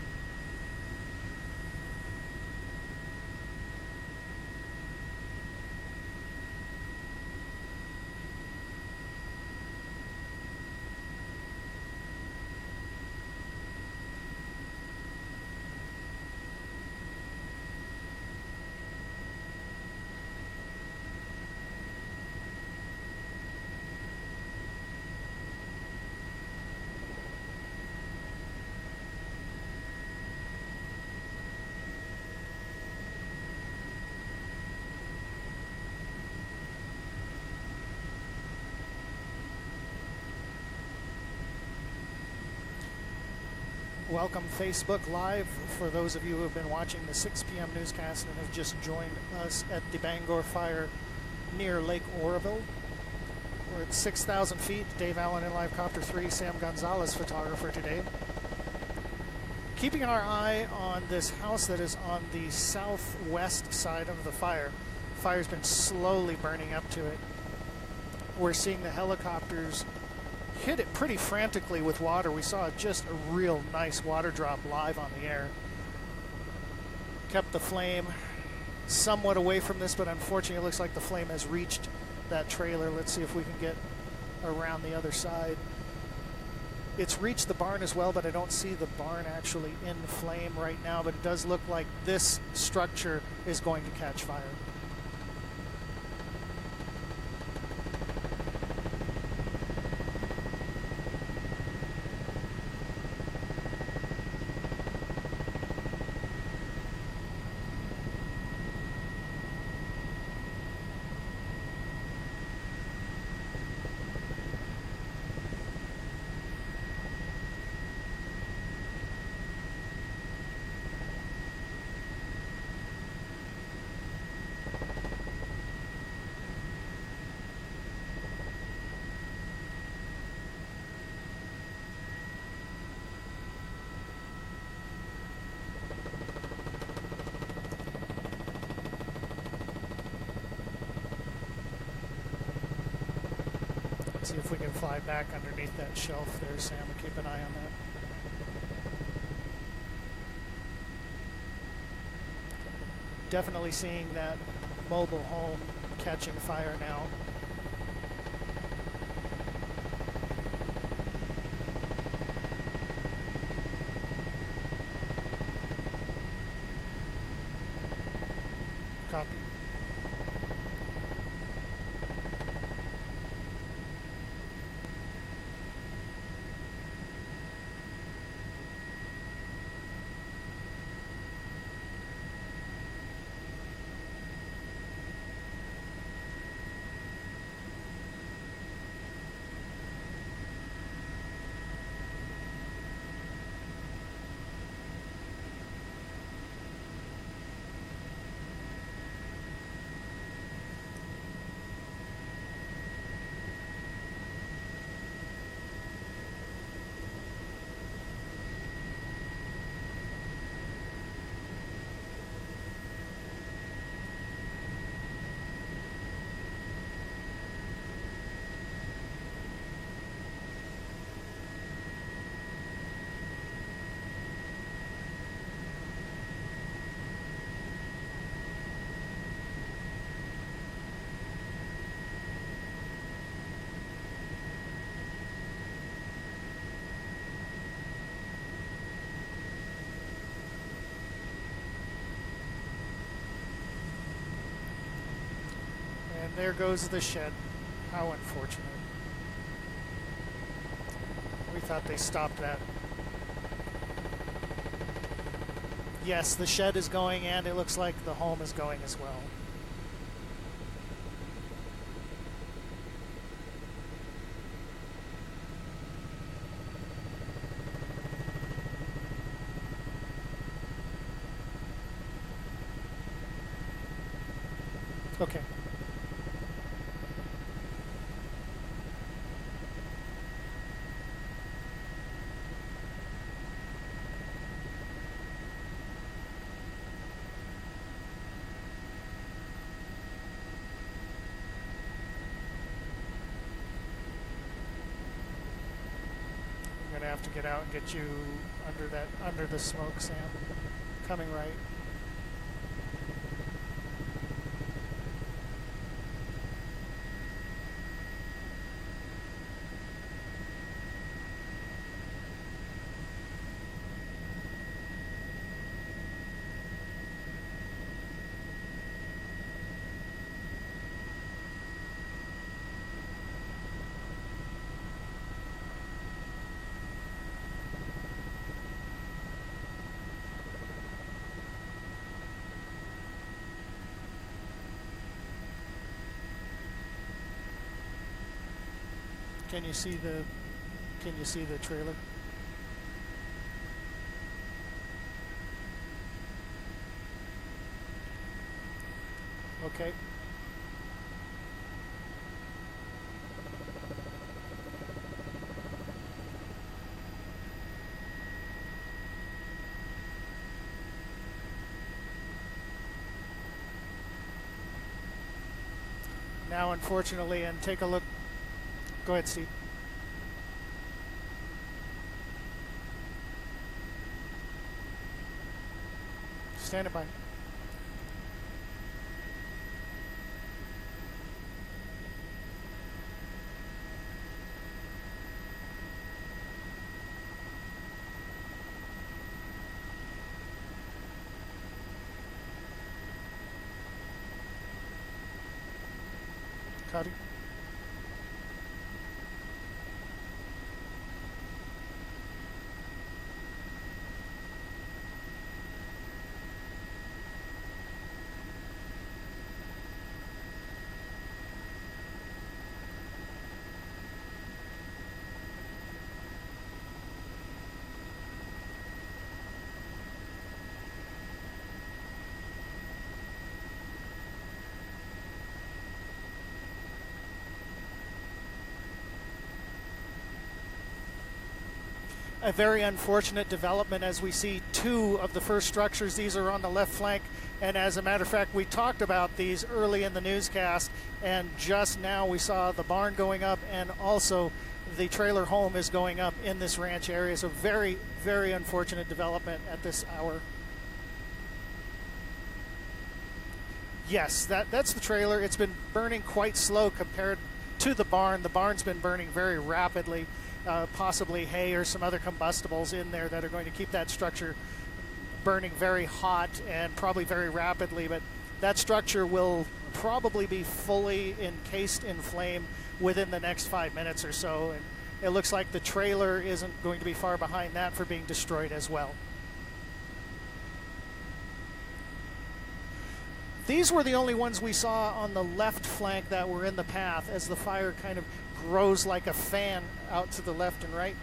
Welcome Facebook Live for those of you who have been watching the 6 p.m. newscast and have just joined us at the Bangor fire near Lake Oroville. We're at 6,000 feet. Dave Allen in Live Copter 3, Sam Gonzalez, photographer today. Keeping our eye on this house that is on the southwest side of the fire. The fire's been slowly burning up to it. We're seeing the helicopters hit it pretty frantically with water. We saw just a real nice water drop live on the air. Kept the flame somewhat away from this, but unfortunately it looks like the flame has reached that trailer. Let's see if we can get around the other side. It's reached the barn as well, but I don't see the barn actually in flame right now, but it does look like this structure is going to catch fire. See if we can fly back underneath that shelf there, Sam, and keep an eye on that. Definitely seeing that mobile home catching fire now. Copy. And there goes the shed. How unfortunate. We thought they stopped that. Yes, the shed is going, and it looks like the home is going as well. Okay. I'm gonna have to get out and get you under the smoke, Sam. Coming right. Can you see the trailer? Okay. Now, unfortunately, and take a look. Go ahead, Steve. Standing by. Cutting. a very unfortunate development as we see two of the first structures. These are on the left flank, and as a matter of fact, we talked about these early in the newscast, and just now we saw the barn going up, and also the trailer home is going up in this ranch area. So very, very unfortunate development at this hour. Yes, that's the trailer. It's been burning quite slow compared to the barn. The barn's been burning very rapidly, possibly hay or some other combustibles in there that are going to keep that structure burning very hot and probably very rapidly. But that structure will probably be fully encased in flame within the next 5 minutes or so. And it looks like the trailer isn't going to be far behind that for being destroyed as well. These were the only ones we saw on the left flank that were in the path as the fire kind of grows like a fan out to the left and right.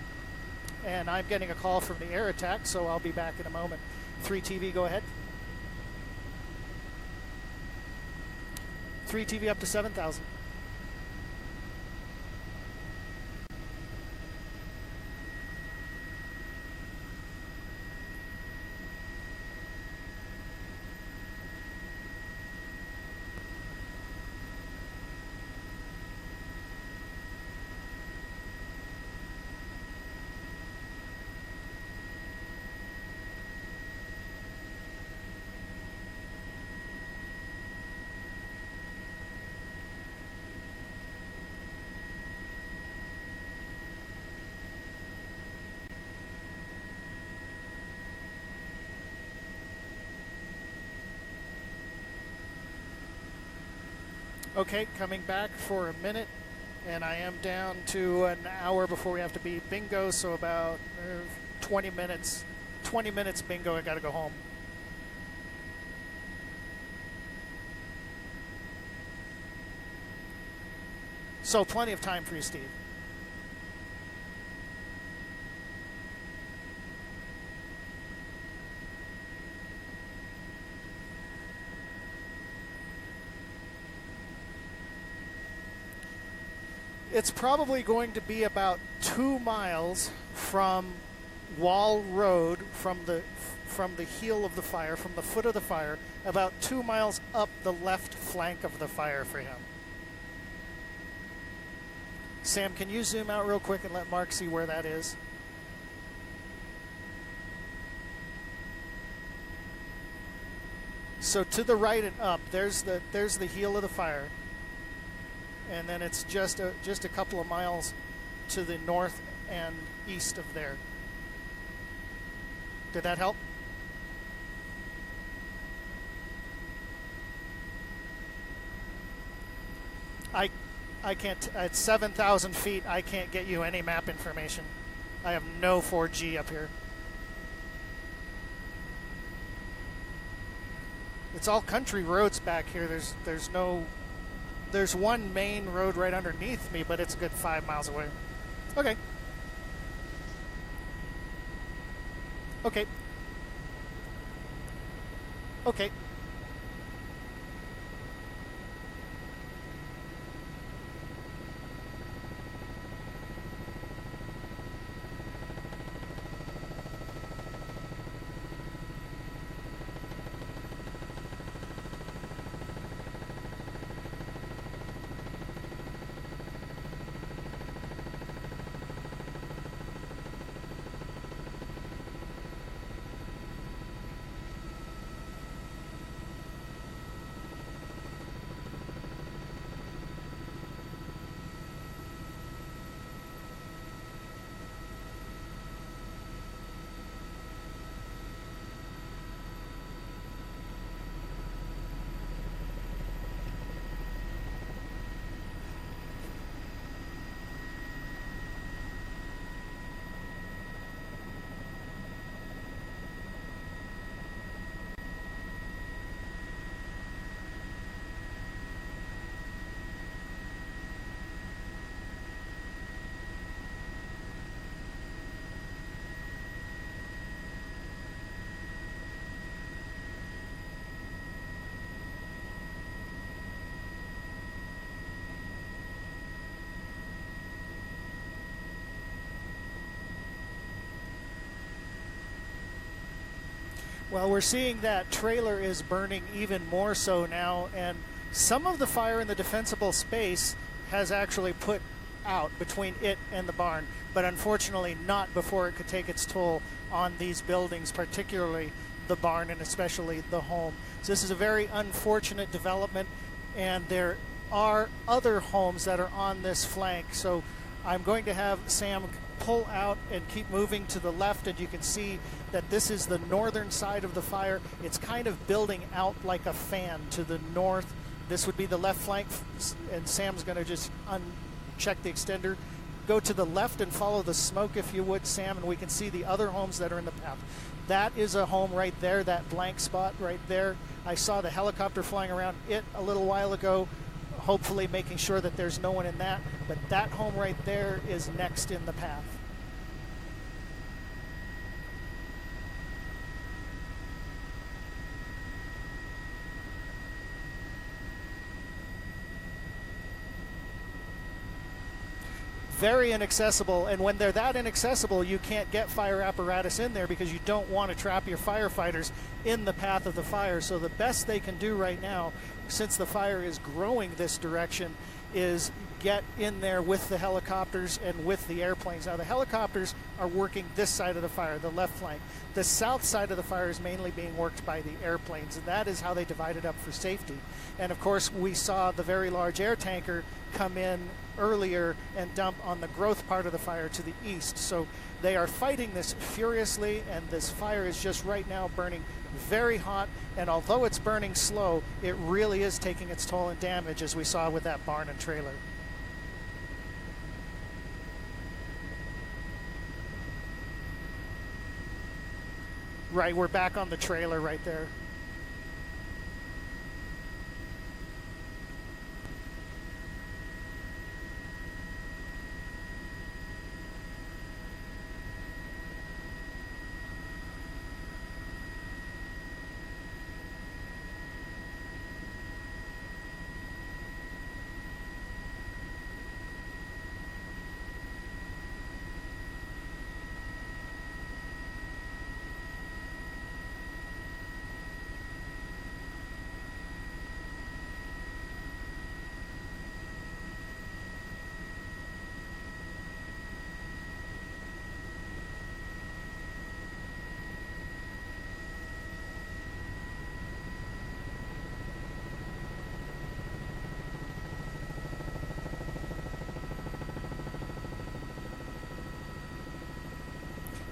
And I'm getting a call from the air attack, so I'll be back in a moment. 3TV, go ahead. 3TV up to 7,000. Okay, coming back for a minute, and I am down to an hour before we have to be bingo, so about 20 minutes. 20 minutes bingo, I gotta go home. So plenty of time for you, Steve. It's probably going to be about 2 miles from Wall Road, from the heel of the fire, from the foot of the fire, about 2 miles up the left flank of the fire for him. Sam, can you zoom out real quick and let Mark see where that is? So to the right and up, there's the heel of the fire. And then it's just a couple of miles to the north and east of there. Did that help? I can't, at 7,000 feet, I can't get you any map information. I have no 4G up here. It's all country roads back here. There's one main road right underneath me, but it's a good 5 miles away. Okay. Okay. Okay. Well, we're seeing that trailer is burning even more so now, and some of the fire in the defensible space has actually put out between it and the barn, but unfortunately not before it could take its toll on these buildings, particularly the barn and especially the home. So this is a very unfortunate development, and there are other homes that are on this flank. So I'm going to have Sam pull out and keep moving to the left, and you can see that this is the northern side of the fire. It's kind of building out like a fan to the north. This would be the left flank, and Sam's going to just uncheck the extender. Go to the left and follow the smoke, if you would, Sam, and we can see the other homes that are in the path. That is a home right there, that blank spot right there. I saw the helicopter flying around it a little while ago, hopefully making sure that there's no one in that. But that home right there is next in the path. Very inaccessible, and when they're that inaccessible, you can't get fire apparatus in there because you don't want to trap your firefighters in the path of the fire. So the best they can do right now, since the fire is growing this direction, is get in there with the helicopters and with the airplanes. Now the helicopters are working this side of the fire, the left flank. The south side of the fire is mainly being worked by the airplanes, and that is how they divide it up for safety. And of course we saw the very large air tanker come in earlier and dump on the growth part of the fire to the east. So they are fighting this furiously, and this fire is just right now burning very hot, and although it's burning slow, it really is taking its toll in damage, as we saw with that barn and trailer. Right, we're back on the trailer right there.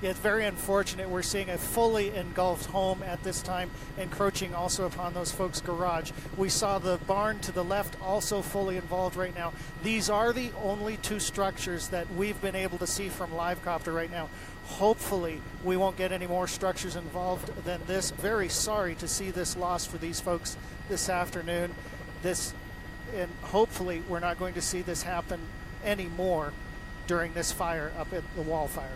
Yeah, it's very unfortunate. We're seeing a fully engulfed home at this time, encroaching also upon those folks' garage. We saw the barn to the left also fully involved right now. These are the only two structures that we've been able to see from live copter right now. Hopefully we won't get any more structures involved than this. Very sorry to see this loss for these folks this afternoon. And hopefully we're not going to see this happen anymore during this fire up at the wildfire.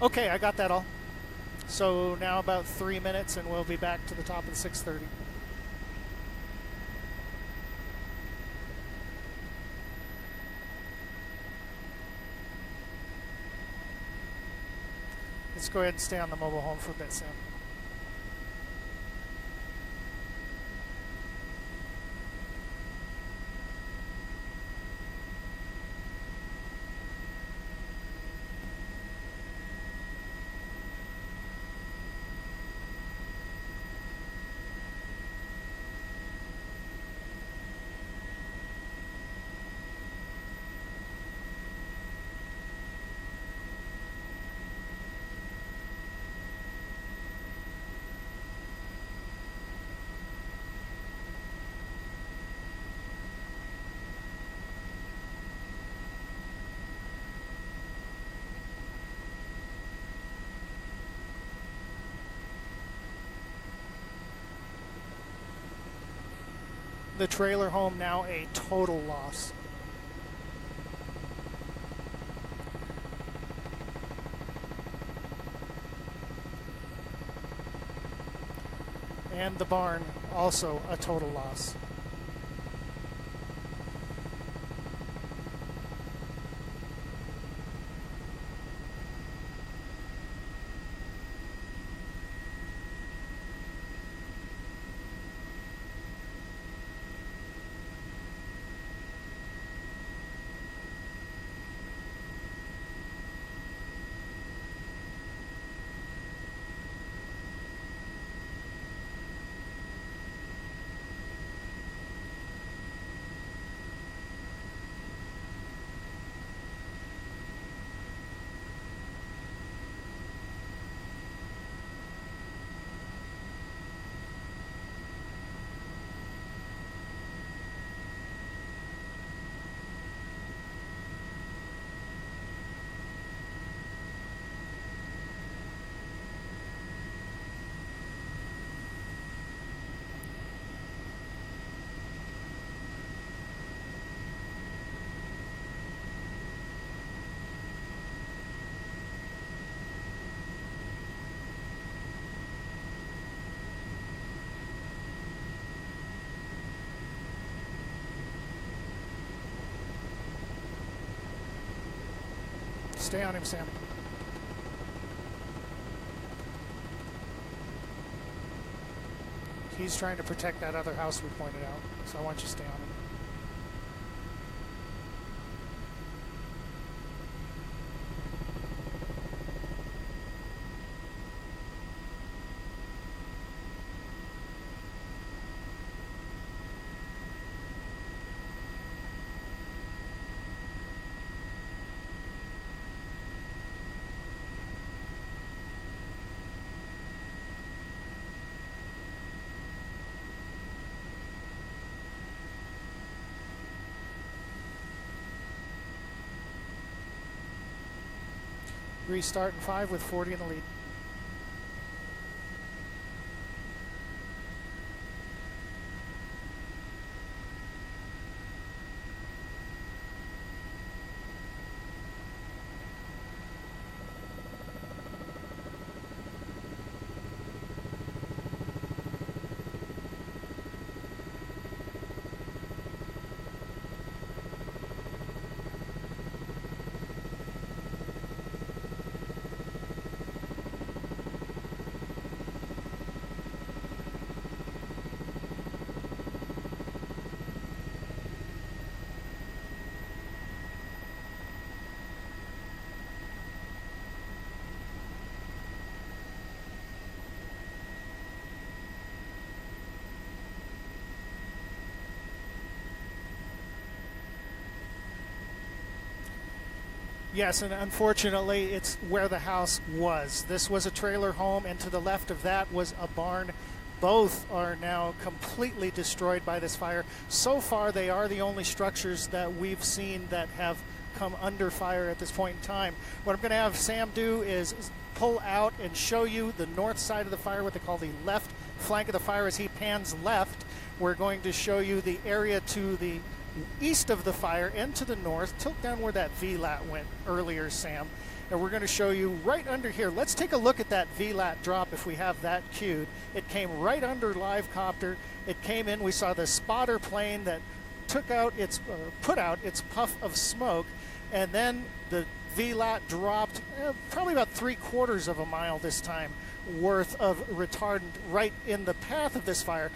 Okay, I got that all. So now about 3 minutes and we'll be back to the top of the 630. Let's go ahead and stay on the mobile home for a bit, Sam. The trailer home now a total loss. And the barn also a total loss. Stay on him, Sam. He's trying to protect that other house we pointed out, so I want you to stay on him. Restart in 5 with 40 in the lead. Yes, and unfortunately, it's where the house was. This was a trailer home, and to the left of that was a barn. Both are now completely destroyed by this fire. So far, they are the only structures that we've seen that have come under fire at this point in time. What I'm going to have Sam do is pull out and show you the north side of the fire, what they call the left flank of the fire. As he pans left, we're going to show you the area to the east of the fire and to the north. Tilt down where that VLAT went earlier, Sam. and we're going to show you right under here. Let's take a look at that VLAT drop if we have that queued. It came right under live copter. It came in, we saw the spotter plane that put out its puff of smoke, and then the VLAT dropped probably about 3/4 of a mile this time worth of retardant right in the path of this fire.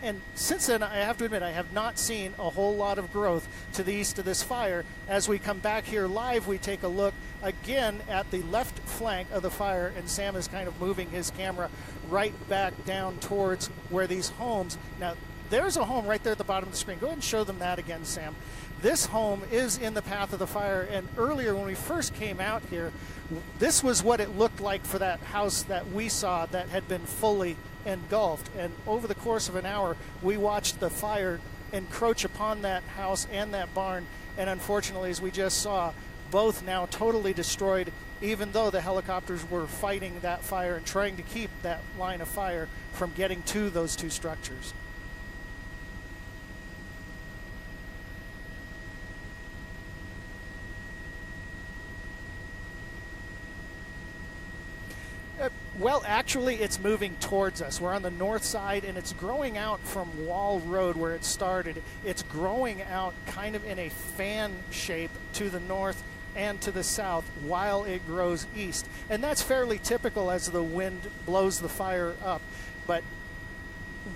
And since then, I have to admit, I have not seen a whole lot of growth to the east of this fire. As we come back here live, we take a look again at the left flank of the fire, and Sam is kind of moving his camera right back down towards where these homes. Now, there's a home right there at the bottom of the screen. Go ahead and show them that again, Sam. This home is in the path of the fire, and earlier when we first came out here, this was what it looked like for that house that we saw that had been fully engulfed. And over the course of an hour, we watched the fire encroach upon that house and that barn, and unfortunately, as we just saw, both now totally destroyed, even though the helicopters were fighting that fire and trying to keep that line of fire from getting to those two structures. Well, actually, it's moving towards us. We're on the north side, and it's growing out from Wall Road where it started. It's growing out kind of in a fan shape to the north and to the south while it grows east. And that's fairly typical as the wind blows the fire up. But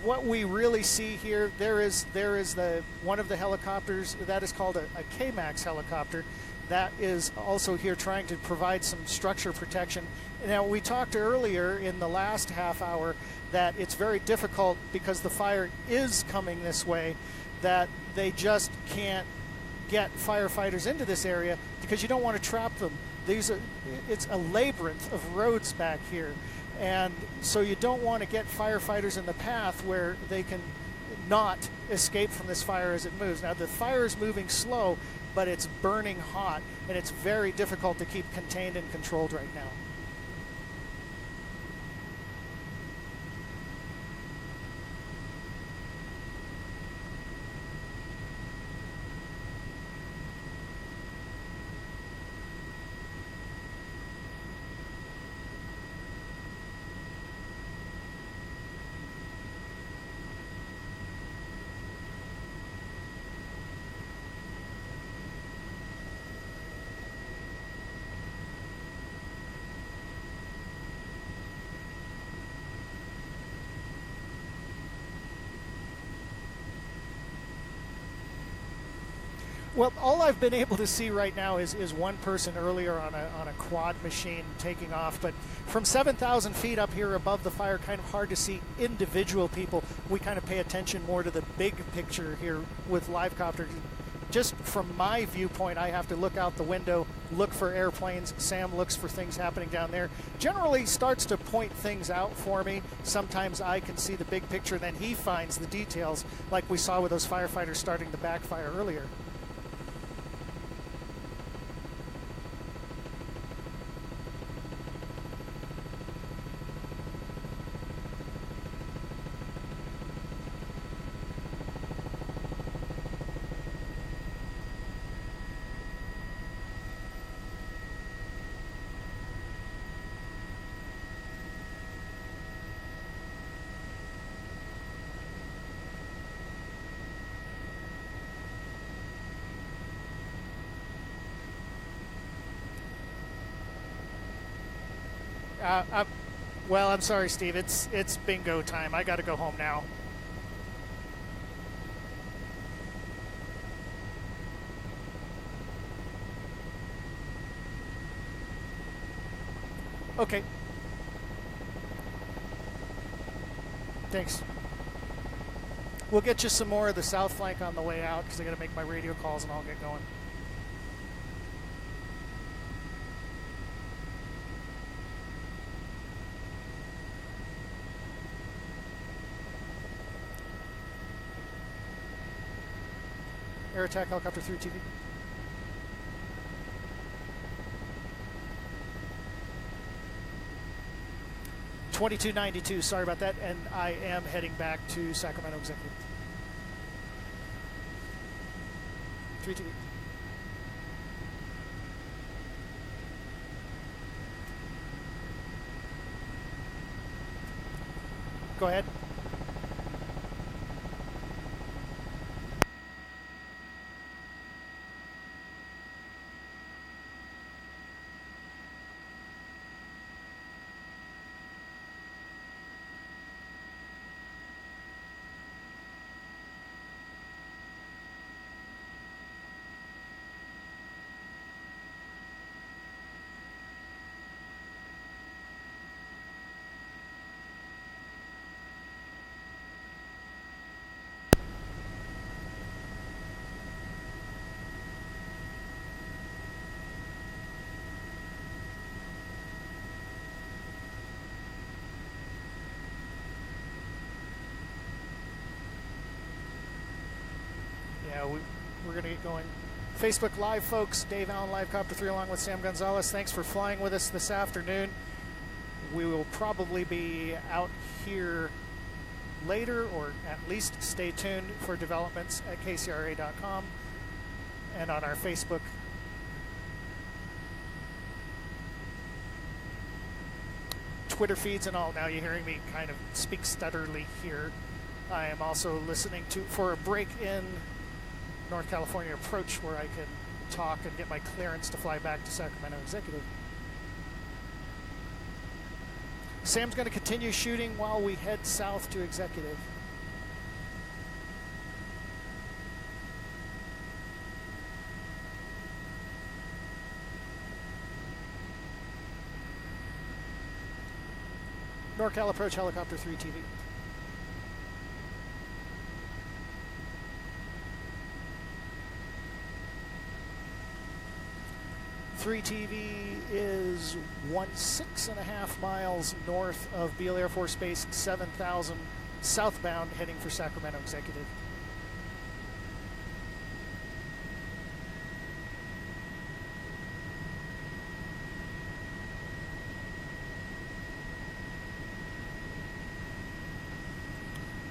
what we really see here, there is the one of the helicopters that is called a K-MAX helicopter that is also here trying to provide some structure protection. Now, we talked earlier in the last half hour that it's very difficult because the fire is coming this way, that they just can't get firefighters into this area because you don't want to trap them. It's a labyrinth of roads back here, and so you don't want to get firefighters in the path where they can not escape from this fire as it moves. Now, the fire is moving slow, but it's burning hot, and it's very difficult to keep contained and controlled right now. Well, all I've been able to see right now is one person earlier on a quad machine taking off. But from 7,000 feet up here above the fire, kind of hard to see individual people. We kind of pay attention more to the big picture here with live copters. Just from my viewpoint, I have to look out the window, look for airplanes. Sam looks for things happening down there. Generally starts to point things out for me. Sometimes I can see the big picture, then he finds the details, like we saw with those firefighters starting the backfire earlier. Well, I'm sorry, Steve. It's bingo time. I got to go home now. Okay. Thanks. We'll get you some more of the south flank on the way out because I got to make my radio calls and I'll get going. Air attack helicopter 3 TV. $22.92, sorry about that, and I am heading back to Sacramento Executive. 3 TV. Go ahead. Yeah, we're going to get going. Facebook Live, folks. Dave Allen, Live Copter 3, along with Sam Gonzalez. Thanks for flying with us this afternoon. We will probably be out here later, or at least stay tuned for developments at kcra.com and on our Facebook. Twitter feeds and all. Now you're hearing me kind of speak stutterly here. I am also listening for a break in North California approach where I can talk and get my clearance to fly back to Sacramento Executive. Sam's going to continue shooting while we head south to Executive. NorCal approach, helicopter 3 TV. Three TV is 6.5 miles north of Beale Air Force Base, 7,000 southbound, heading for Sacramento Executive.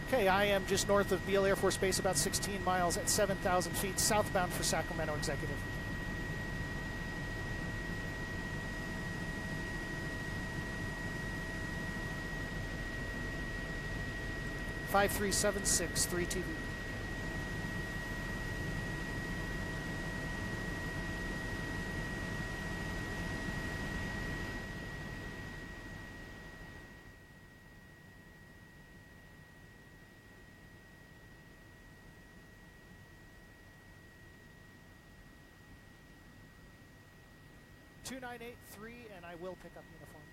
Okay, I am just north of Beale Air Force Base, about 16 miles at 7,000 feet, southbound for Sacramento Executive. 5376, 3 TV. Two 983, and I will pick up uniform.